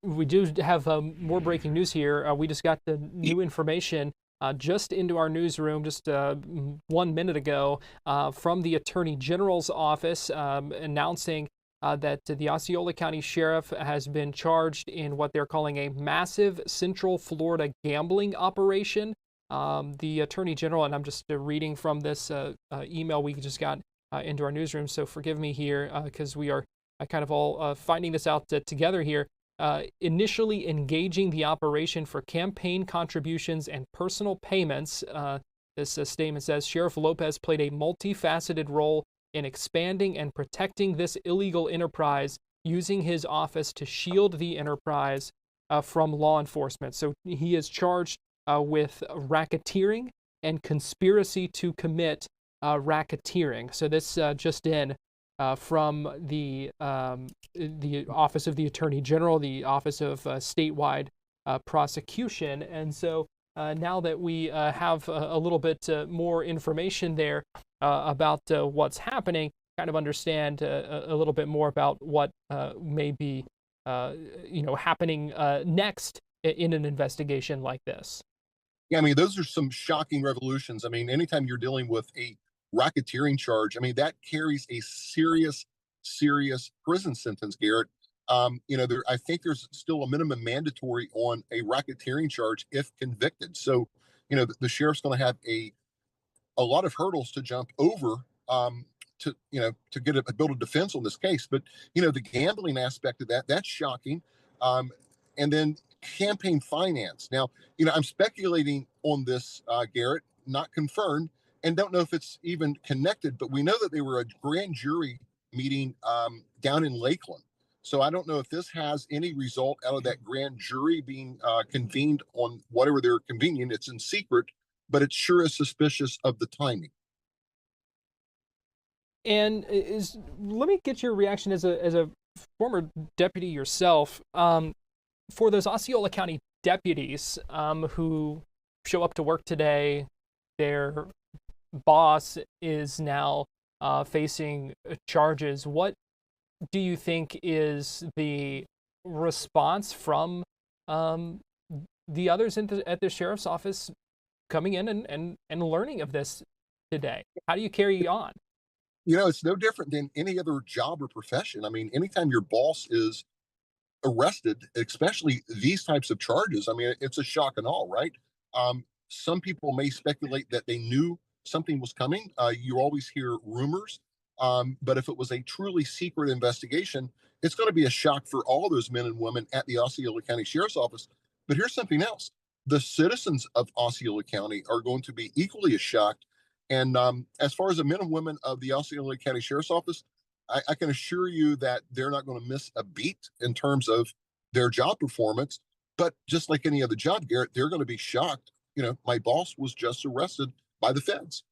we do have more breaking news here. We just got the new information just into our newsroom just 1 minute ago from the Attorney General's office announcing that the Osceola County Sheriff has been charged in what they're calling a massive Central Florida gambling operation. The Attorney General, and I'm just reading from this email we just got into our newsroom, so forgive me here because we are kind of all finding this out together here. Initially engaging the operation for campaign contributions and personal payments, this statement says, Sheriff Lopez played a multifaceted role in expanding and protecting this illegal enterprise, using his office to shield the enterprise from law enforcement. So he is charged with racketeering and conspiracy to commit racketeering. So this just in from the Office of the Attorney General, the Office of Statewide Prosecution. And so now that we have a little bit more information there about what's happening, kind of understand a little bit more about what may be happening next in an investigation like this. Yeah, I mean, those are some shocking revolutions. I mean, anytime you're dealing with a racketeering charge, I mean, that carries a serious prison sentence, Garrett. I think there's still a minimum mandatory on a racketeering charge if convicted. So, the sheriff's going to have a lot of hurdles to jump over to build a defense on this case. But, the gambling aspect of that's shocking. And then campaign finance. Now, I'm speculating on this, Garrett, not confirmed, and don't know if it's even connected, but we know that they were a grand jury meeting down in Lakeland. So I don't know if this has any result out of that grand jury being convened on whatever they're convening. It's in secret, but it sure is suspicious of the timing. And let me get your reaction as a former deputy yourself. For those Osceola County deputies who show up to work today, their boss is now facing charges. What do you think is the response from the others at the sheriff's office coming in and learning of this today? How do you carry on? You know, it's no different than any other job or profession. I mean, anytime your boss is arrested, especially these types of charges, I mean, it's a shock and all, right? Some people may speculate that they knew something was coming. You always hear rumors. But if it was a truly secret investigation, it's going to be a shock for all those men and women at the Osceola County Sheriff's Office. But here's something else. The citizens of Osceola County are going to be equally as shocked. And as far as the men and women of the Osceola County Sheriff's Office, I can assure you that they're not going to miss a beat in terms of their job performance. But just like any other job, Garrett, they're going to be shocked. You know, my boss was just arrested by the feds.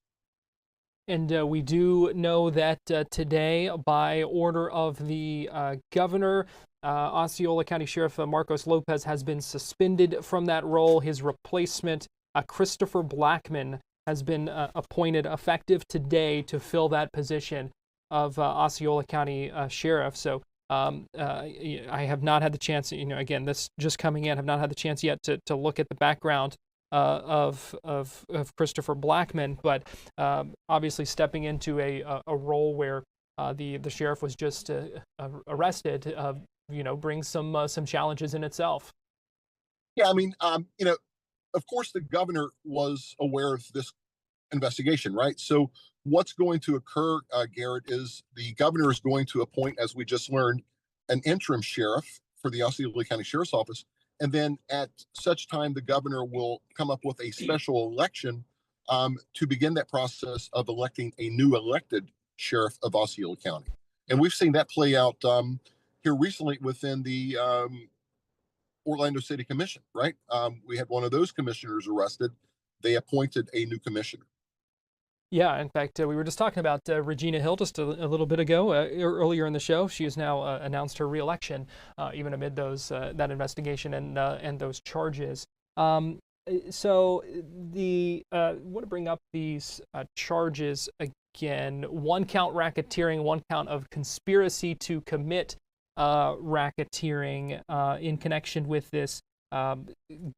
And we do know that today, by order of the governor, Osceola County Sheriff Marcos Lopez has been suspended from that role. His replacement, Christopher Blackman, has been appointed effective today to fill that position of Osceola County Sheriff. So I have not had the chance, again, this just coming in, have not had the chance yet to look at the background of Christopher Blackman, but obviously stepping into a role where the sheriff was just arrested, brings some challenges in itself. Yeah, I mean, of course, the governor was aware of this investigation, right? So what's going to occur, Garrett, is the governor is going to appoint, as we just learned, an interim sheriff for the Osceola County Sheriff's Office. And then at such time, the governor will come up with a special election to begin that process of electing a new elected sheriff of Osceola County. And we've seen that play out here recently within the Orlando City Commission, right? We had one of those commissioners arrested. They appointed a new commissioner. Yeah, in fact, we were just talking about Regina Hill just a little bit ago, earlier in the show. She has now announced her reelection, even amid that investigation and those charges. So I want to bring up these charges again: 1 count racketeering, 1 count of conspiracy to commit racketeering in connection with this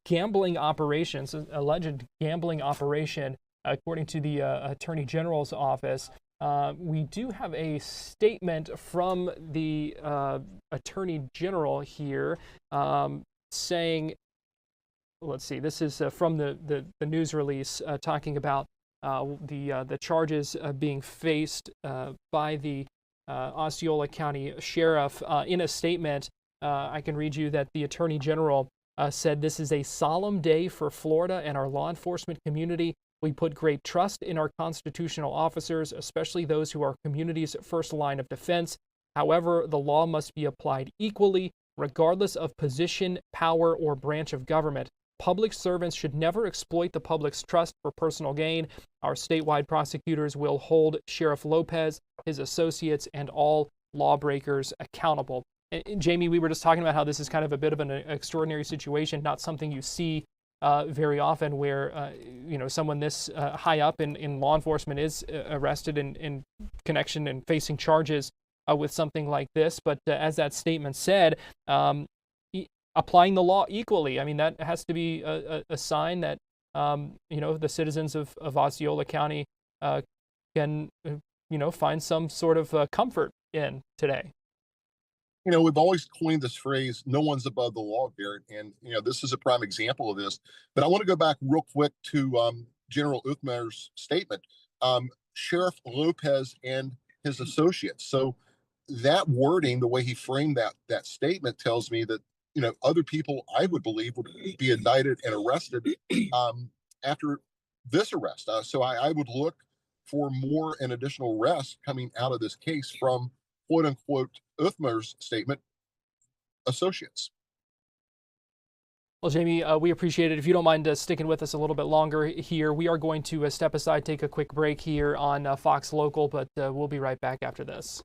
gambling operations, alleged gambling operation. According to the Attorney General's office, we do have a statement from the Attorney General here saying, let's see, this is from the news release talking about the charges being faced by the Osceola County Sheriff. In a statement, I can read you that the Attorney General said, "This is a solemn day for Florida and our law enforcement community. We put great trust in our constitutional officers, especially those who are community's first line of defense. However, the law must be applied equally, regardless of position, power, or branch of government. Public servants should never exploit the public's trust for personal gain. Our statewide prosecutors will hold Sheriff Lopez, his associates, and all lawbreakers accountable." And Jamie, we were just talking about how this is kind of a bit of an extraordinary situation, not something you see very often, where someone this high up in law enforcement is arrested in connection and facing charges with something like this. But as that statement said, applying the law equally. I mean, that has to be a sign that the citizens of Osceola County can find some sort of comfort in today. We've always coined this phrase, no one's above the law, Garrett. And, this is a prime example of this. But I want to go back real quick to General Uthmer's statement. Sheriff Lopez and his associates. So that wording, the way he framed that statement, tells me that, other people, I would believe, would be indicted and arrested after this arrest. So I would look for more and additional arrests coming out of this case from, quote unquote, Uthmer's statement associates. Well, Jamie, we appreciate it. If you don't mind sticking with us a little bit longer here, we are going to step aside, take a quick break here on Fox Local, but we'll be right back after this.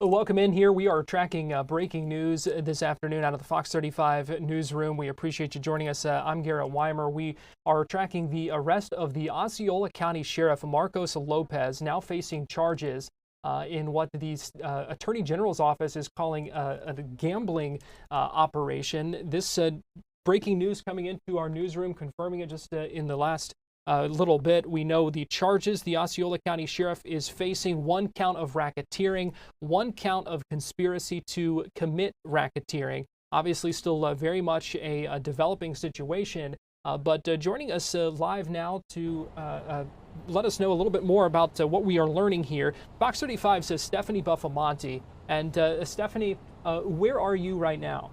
Welcome in here. We are tracking breaking news this afternoon out of the Fox 35 newsroom. We appreciate you joining us. I'm Garrett Wymer. We are tracking the arrest of the Osceola County Sheriff Marcos Lopez, now facing charges in what the Attorney General's office is calling a gambling operation. This breaking news coming into our newsroom, confirming it just in the last little bit. We know the charges. The Osceola County Sheriff is facing 1 count of racketeering, 1 count of conspiracy to commit racketeering. Obviously still very much a developing situation, but joining us live now to let us know a little bit more about what we are learning here, Fox 35 says Stephanie Buffamonte. And Stephanie, where are you right now?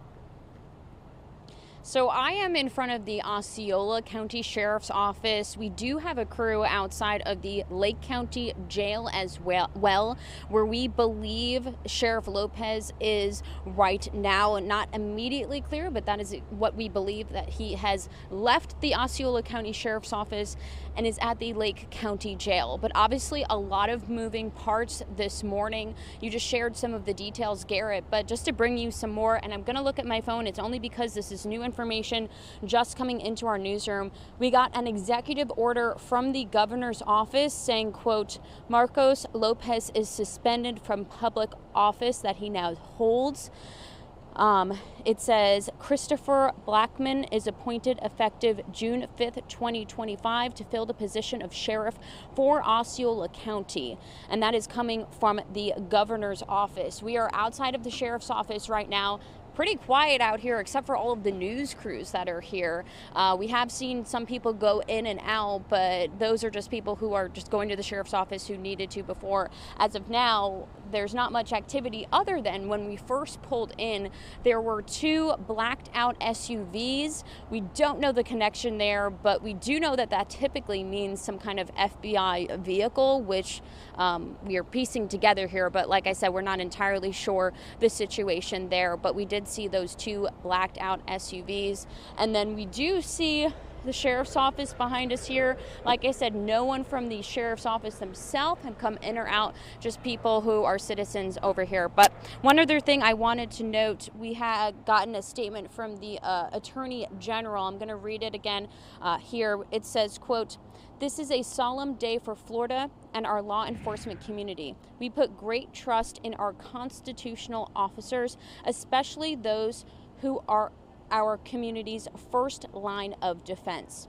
So I am in front of the Osceola County Sheriff's Office. We do have a crew outside of the Lake County Jail as well, where we believe Sheriff Lopez is right now. Not immediately clear, but that is what we believe, that he has left the Osceola County Sheriff's Office and is at the Lake County Jail. But obviously a lot of moving parts this morning. You just shared some of the details, Garrett, but just to bring you some more, and I'm going to look at my phone, it's only because this is new information just coming into our newsroom. We got an executive order from the governor's office saying, quote, Marcos Lopez is suspended from public office that he now holds. It says Christopher Blackman is appointed effective June 5th, 2025 to fill the position of sheriff for Osceola County. And that is coming from the governor's office. We are outside of the sheriff's office right now. Pretty quiet out here except for all of the news crews that are here. We have seen some people go in and out, but those are just people who are just going to the sheriff's office who needed to before. As of now, there's not much activity other than when we first pulled in, there were 2 blacked out SUVs. We don't know the connection there, but we do know that that typically means some kind of FBI vehicle, which we are piecing together here. But like I said, we're not entirely sure the situation there, but we did see those 2 blacked out SUVs. And then we do see the sheriff's office behind us here. Like I said, no one from the sheriff's office themselves had come in or out, just people who are citizens over here. But one other thing I wanted to note, we had gotten a statement from the Attorney General. I'm going to read it again here. It says, quote, this is a solemn day for Florida and our law enforcement community. We put great trust in our constitutional officers, especially those who are our community's first line of defense.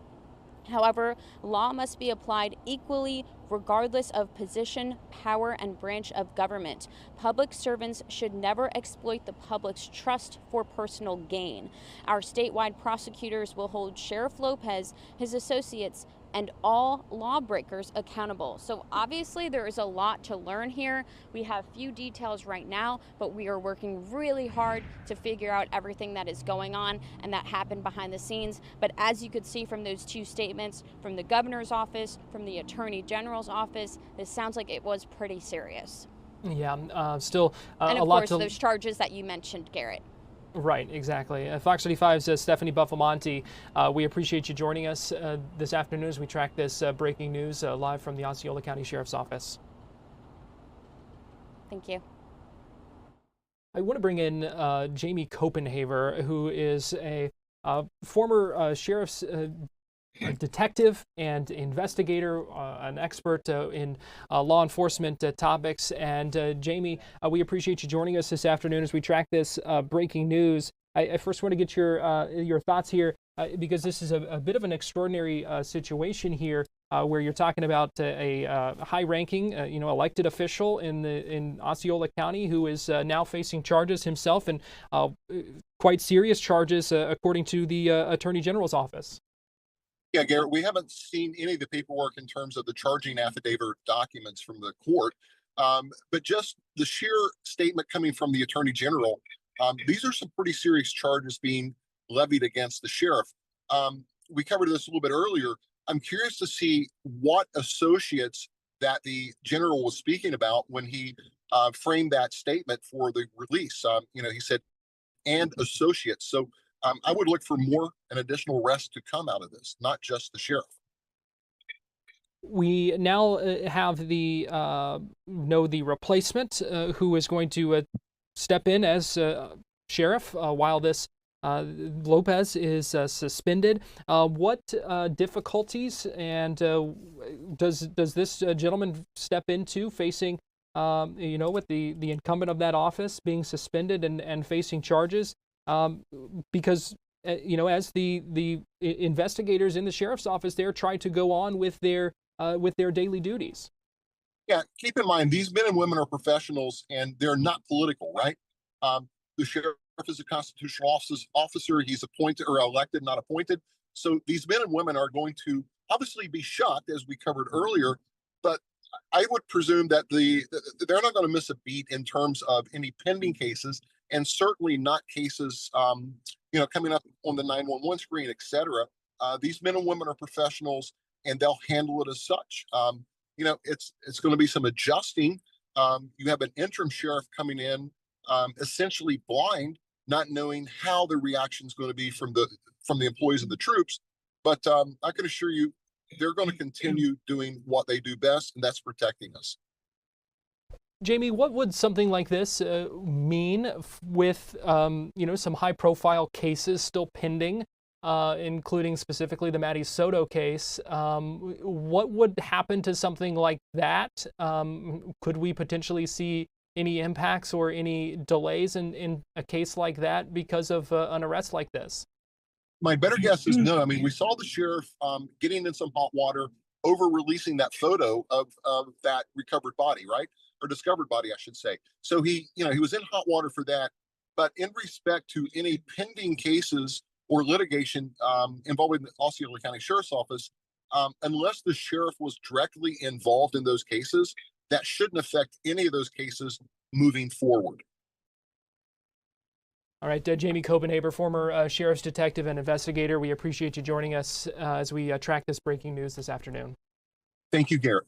However, law must be applied equally regardless of position, power, and branch of government. Public servants should never exploit the public's trust for personal gain. Our statewide prosecutors will hold Sheriff Lopez, his associates, and all lawbreakers accountable. So obviously there is a lot to learn here. We have few details right now, but we are working really hard to figure out everything that is going on and that happened behind the scenes. But as you could see from those 2 statements from the governor's office, from the attorney general's office, this sounds like it was pretty serious. Yeah, still and a of lot course to... those charges that you mentioned, Garrett. Right, exactly. Fox 35's Stephanie Buffamonte, we appreciate you joining us this afternoon as we track this breaking news live from the Osceola County Sheriff's Office. Thank you. I want to bring in Jamie Copenhaver, who is a former sheriff's detective and investigator, an expert in law enforcement topics. And Jamie, we appreciate you joining us this afternoon as we track this breaking news. I first want to get your thoughts here because this is a bit of an extraordinary situation here where you're talking about a high-ranking, elected official in Osceola County who is now facing charges himself, and quite serious charges according to the Attorney General's office. Yeah, Garrett, we haven't seen any of the paperwork in terms of the charging affidavit documents from the court, but just the sheer statement coming from the Attorney General, these are some pretty serious charges being levied against the sheriff. We covered this a little bit earlier. I'm curious to see what associates that the general was speaking about when he framed that statement for the release. He said, and associates. So I would look for more and additional arrests to come out of this, not just the sheriff. we now have the replacement who is going to step in as sheriff while this Lopez is suspended. What difficulties and does this gentleman step into facing, with the incumbent of that office being suspended and facing charges? Because as the investigators in the sheriff's office, they're trying to go on with their daily duties. Yeah, keep in mind, these men and women are professionals and they're not political, right? The sheriff is a constitutional officer. He's appointed or elected, not appointed. So these men and women are going to obviously be shocked, as we covered earlier, but I would presume that they're not going to miss a beat in terms of any pending cases, and certainly not cases, coming up on the 911 screen, et cetera. These men and women are professionals, and they'll handle it as such. It's going to be some adjusting. You have an interim sheriff coming in, essentially blind, not knowing how the reaction is going to be from the employees of the troops. But I can assure you, they're going to continue doing what they do best, and that's protecting us. Jamie, what would something like this mean with some high-profile cases still pending, including specifically the Matty Soto case? What would happen to something like that? Could we potentially see any impacts or any delays in a case like that because of an arrest like this? My better guess is no. I mean, we saw the sheriff getting in some hot water over releasing that photo of that recovered body, right? Or discovered body, I should say. So he was in hot water for that. But in respect to any pending cases or litigation involving the Osceola County Sheriff's Office, unless the sheriff was directly involved in those cases, that shouldn't affect any of those cases moving forward. All right, Jamie Copenhaver, former sheriff's detective and investigator, we appreciate you joining us as we track this breaking news this afternoon. Thank you, Garrett.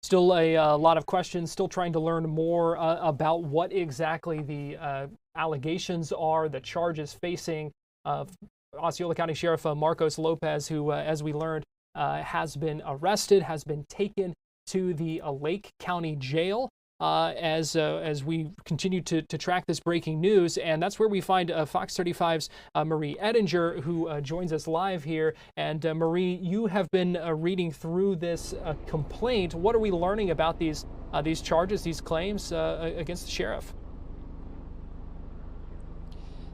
Still a lot of questions, still trying to learn more about what exactly the allegations are, the charges facing Osceola County Sheriff Marcos Lopez, who, as we learned, has been arrested, has been taken to the Lake County Jail as we continue to track this breaking news. And that's where we find Fox 35's Marie Ettinger, who joins us live here. And Marie, you have been reading through this complaint. What are we learning about these charges, these claims against the sheriff?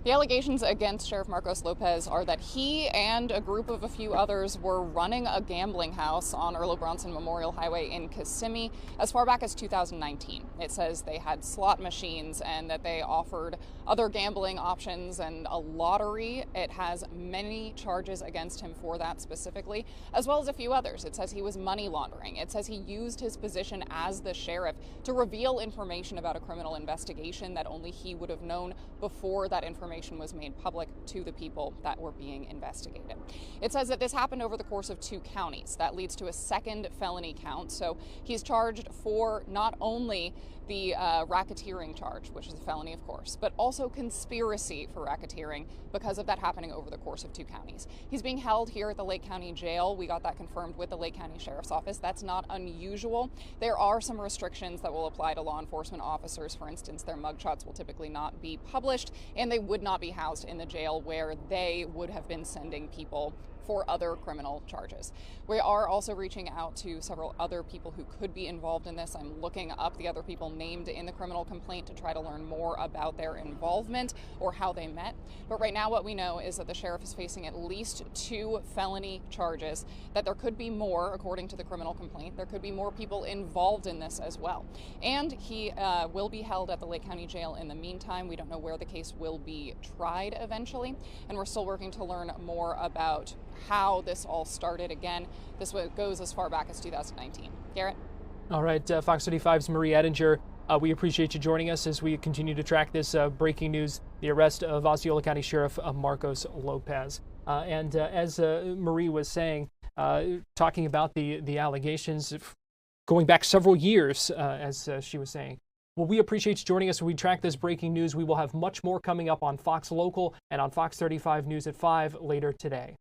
The allegations against Sheriff Marcos Lopez are that he and a group of a few others were running a gambling house on Earl Bronson Memorial Highway in Kissimmee as far back as 2019. It says they had slot machines and that they offered other gambling options and a lottery. It has many charges against him for that specifically, as well as a few others. It says he was money laundering. It says he used his position as the sheriff to reveal information about a criminal investigation that only he would have known before that information was made public to the people that were being investigated. It says that this happened over the course of 2 counties. That leads to a second felony count. So he's charged for not only the racketeering charge, which is a felony, of course, but also conspiracy for racketeering because of that happening over the course of 2 counties. He's being held here at the Lake County Jail. We got that confirmed with the Lake County Sheriff's Office. That's not unusual. There are some restrictions that will apply to law enforcement officers. For instance, their mugshots will typically not be published, and they would not be housed in the jail where they would have been sending people for other criminal charges. We are also reaching out to several other people who could be involved in this. I'm looking up the other people named in the criminal complaint to try to learn more about their involvement or how they met. But right now what we know is that the sheriff is facing at least 2 felony charges, that there could be more according to the criminal complaint. There could be more people involved in this as well. And he will be held at the Lake County Jail in the meantime. We don't know where the case will be tried eventually, and we're still working to learn more about how this all started. Again, this goes as far back as 2019. Garrett? All right, Fox 35's Marie Ettinger, we appreciate you joining us as we continue to track this breaking news, the arrest of Osceola County Sheriff Marcos Lopez. And as Marie was saying, talking about the allegations going back several years, as she was saying. Well, we appreciate you joining us as we track this breaking news. We will have much more coming up on Fox Local and on Fox 35 News at 5 later today.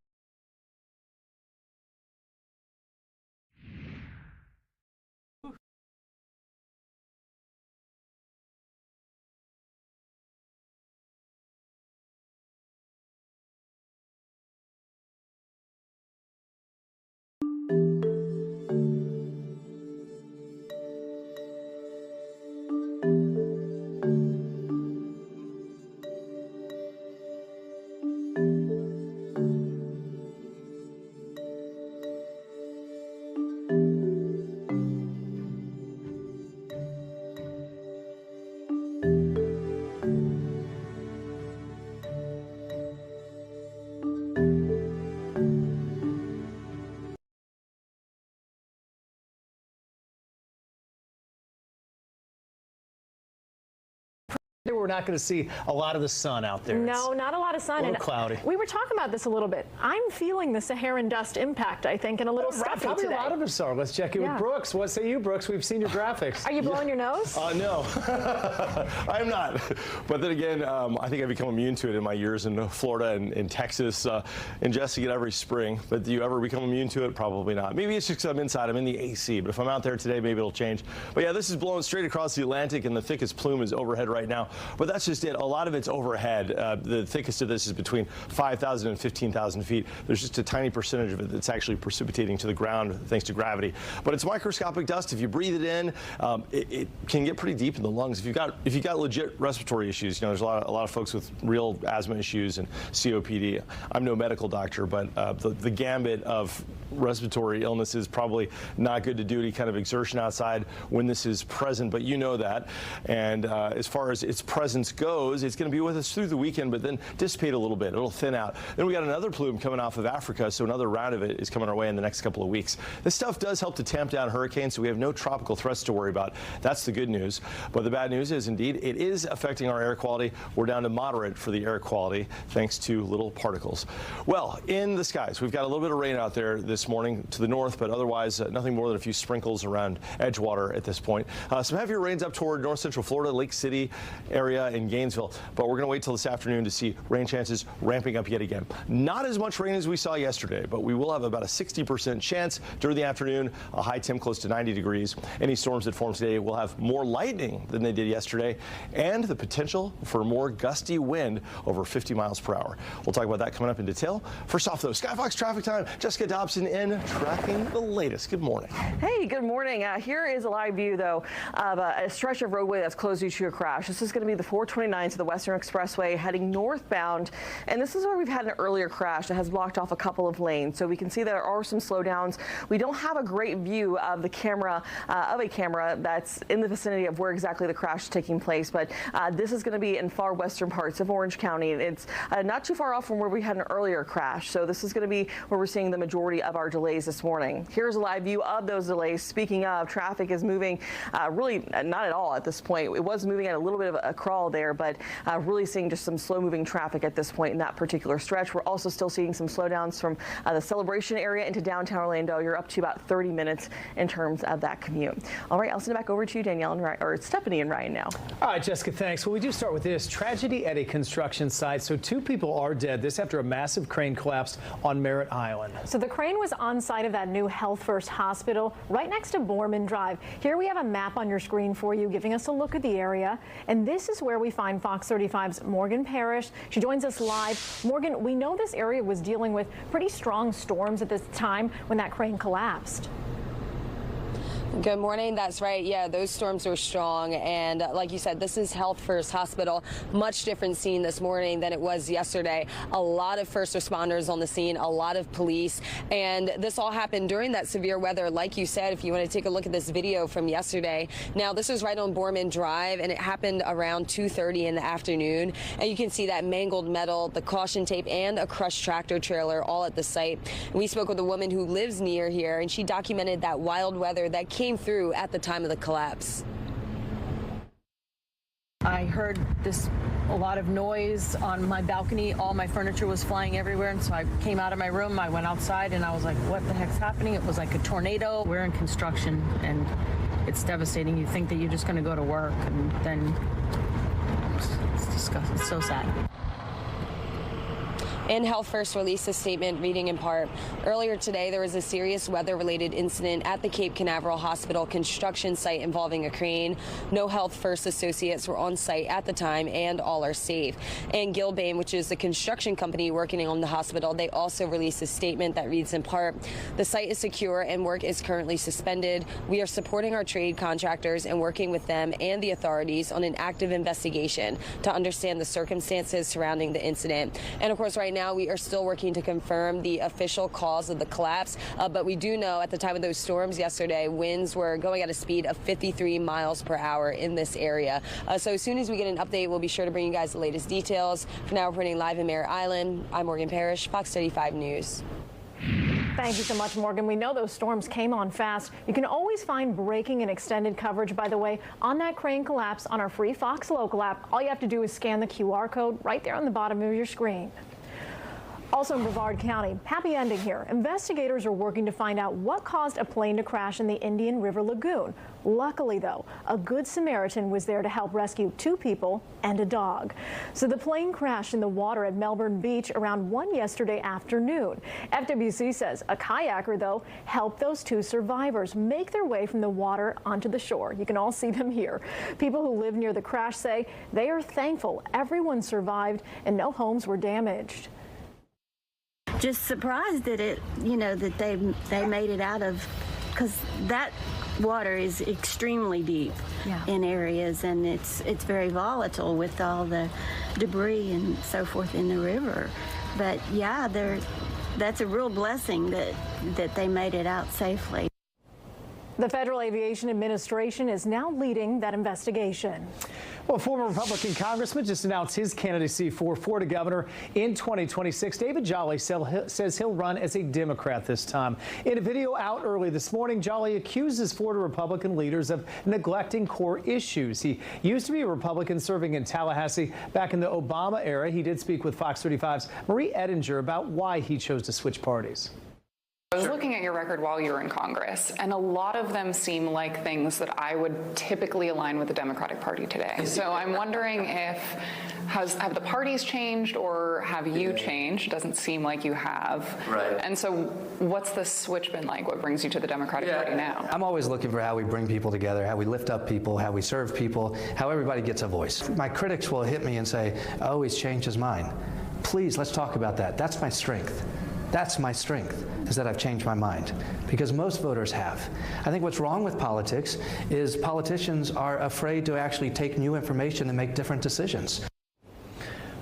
We're not going to see a lot of the sun out there. No, not a lot of sun. A little cloudy. We were talking about this a little bit. I'm feeling the Saharan dust impact, I think, and a little stuffy Probably today. a lot of us are. Let's check in with Brooks. What say you, Brooks? We've seen your graphics. Are you blowing your nose? No, I'm not. But then again, I think I've become immune to it in my years in Florida and in Texas, ingesting it every spring. But do you ever become immune to it? Probably not. Maybe it's just because I'm inside. I'm in the AC. But if I'm out there today, maybe it'll change. But yeah, this is blowing straight across the Atlantic, and the thickest plume is overhead right now. But that's just it. A lot of it's overhead. The thickest of this is between 5,000 and 15,000 feet. There's just a tiny percentage of it that's actually precipitating to the ground thanks to gravity. But it's microscopic dust. If you breathe it in, it can get pretty deep in the lungs. If you've got legit respiratory issues, there's a lot of folks with real asthma issues and COPD. I'm no medical doctor, but the gambit of respiratory illness is probably not good to do any kind of exertion outside when this is present, but you know that. And as far as its presence goes, it's going to be with us through the weekend, but then dissipate a little bit. It'll thin out. Then we got another plume coming off of Africa, so another round of it is coming our way in the next couple of weeks. This stuff does help to tamp down hurricanes, so we have no tropical threats to worry about. That's the good news. But the bad news is, indeed, it is affecting our air quality. We're down to moderate for the air quality, thanks to little particles. Well, in the skies, we've got a little bit of rain out there this morning to the north, but otherwise nothing more than a few sprinkles around Edgewater at this point. Some heavier rains up toward north central Florida, Lake City area, and Gainesville. But we're going to wait till this afternoon to see rain chances ramping up yet again. Not as much rain as we saw yesterday, but we will have about a 60% chance during the afternoon, a high temp close to 90 degrees. Any storms that form today will have more lightning than they did yesterday, and the potential for more gusty wind over 50 miles per hour. We'll talk about that coming up in detail. First off, though, Skyfox traffic time. Jessica Dobson in, tracking the latest. Good morning. Hey, good morning. Here is a live view, though, of a stretch of roadway that's closed due to a crash. This is going to be the 429 to the Western Expressway heading northbound, and this is where we've had an earlier crash that has blocked off a couple of lanes. So we can see there are some slowdowns. We don't have a great view of the camera, of a camera that's in the vicinity of where exactly the crash is taking place, but this is going to be in far western parts of Orange County. It's not too far off from where we had an earlier crash. So this is going to be where we're seeing the majority of our delays this morning. Here's a live view of those delays. Speaking of, traffic is moving really not at all at this point. It was moving at a little bit of a crawl there, but really seeing just some slow moving traffic at this point in that particular stretch. We're also still seeing some slowdowns from the Celebration area into downtown Orlando. You're up to about 30 minutes in terms of that commute. All right, I'll send it back over to you, Danielle and Ryan, or Stephanie and Ryan now. All right, Jessica, thanks. Well, we do start with this tragedy at a construction site. So 2 people are dead. This after a massive crane collapsed on Merritt Island. So the crane was on site of that new Health First hospital right next to Borman Drive. Here we have a map on your screen for you, giving us a look at the area. And this is where we find Fox 35's Morgan Parrish. She joins us live. Morgan, we know this area was dealing with pretty strong storms at this time when that crane collapsed. Good morning. That's right. Yeah, those storms were strong. And like you said, this is Health First Hospital. Much different scene this morning than it was yesterday. A lot of first responders on the scene, a lot of police. And this all happened during that severe weather. Like you said, if you want to take a look at this video from yesterday. Now, this was right on Borman Drive, and it happened around 2:30 in the afternoon. And you can see that mangled metal, the caution tape, and a crushed tractor trailer all at the site. We spoke with a woman who lives near here, and she documented that wild weather that came through at the time of the collapse. I heard a lot of noise on my balcony. All my furniture was flying everywhere, and so I came out of my room. I went outside, and I was like, what the heck's happening? It was like a tornado. We're in construction, and it's devastating. You think that you're just going to go to work, and then it's disgusting. It's so sad. And Health First released a statement reading in part, earlier today there was a serious weather-related incident at the Cape Canaveral Hospital construction site involving a crane. No Health First associates were on site at the time, and all are safe. And Gilbane, which is the construction company working on the hospital, they also released a statement that reads in part, the site is secure and work is currently suspended. We are supporting our trade contractors and working with them and the authorities on an active investigation to understand the circumstances surrounding the incident. And of course, right now we are still working to confirm the official cause of the collapse, but we do know at the time of those storms yesterday, winds were going at a speed of 53 miles per hour in this area. So as soon as we get an update, we'll be sure to bring you guys the latest details. For now, reporting live in Merritt Island, I'm Morgan Parrish, Fox 35 News. Thank you so much, Morgan. We know those storms came on fast. You can always find breaking and extended coverage, by the way, on that crane collapse on our free Fox Local app. All you have to do is scan the QR code right there on the bottom of your screen. Also in Brevard County, happy ending here. Investigators are working to find out what caused a plane to crash in the Indian River Lagoon. Luckily, though, a good Samaritan was there to help rescue 2 people and a dog. So the plane crashed in the water at Melbourne Beach around 1 yesterday afternoon. FWC says a kayaker, though, helped those 2 survivors make their way from the water onto the shore. You can all see them here. People who live near the crash say they are thankful everyone survived and no homes were damaged. Just surprised that that they made it out of, because that water is extremely deep in areas, and it's very volatile with all the debris and so forth in the river. But yeah, that's a real blessing that they made it out safely. The Federal Aviation Administration is now leading that investigation. Well, former Republican congressman just announced his candidacy for Florida governor in 2026. David Jolly says he'll run as a Democrat this time. In a video out early this morning, Jolly accuses Florida Republican leaders of neglecting core issues. He used to be a Republican serving in Tallahassee back in the Obama era. He did speak with Fox 35's Marie Edinger about why he chose to switch parties. I was looking at your record while you were in Congress, and a lot of them seem like things that I would typically align with the Democratic Party today. So I'm wondering if, have the parties changed or have you changed? It doesn't seem like you have. Right. And so what's the switch been like? What brings you to the Democratic Party now? I'm always looking for how we bring people together, how we lift up people, how we serve people, how everybody gets a voice. My critics will hit me and say, oh, he's changed his mind. Please, let's talk about that. That's my strength. That's my strength, is that I've changed my mind, because most voters have. I think what's wrong with politics is politicians are afraid to actually take new information and make different decisions.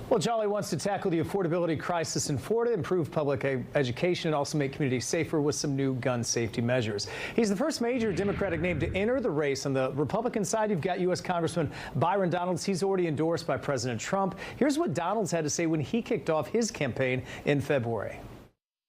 Well, Jolly wants to tackle the affordability crisis in Florida, improve public education, and also make communities safer with some new gun safety measures. He's the first major Democratic name to enter the race. On the Republican side, you've got U.S. Congressman Byron Donalds. He's already endorsed by President Trump. Here's what Donalds had to say when he kicked off his campaign in February.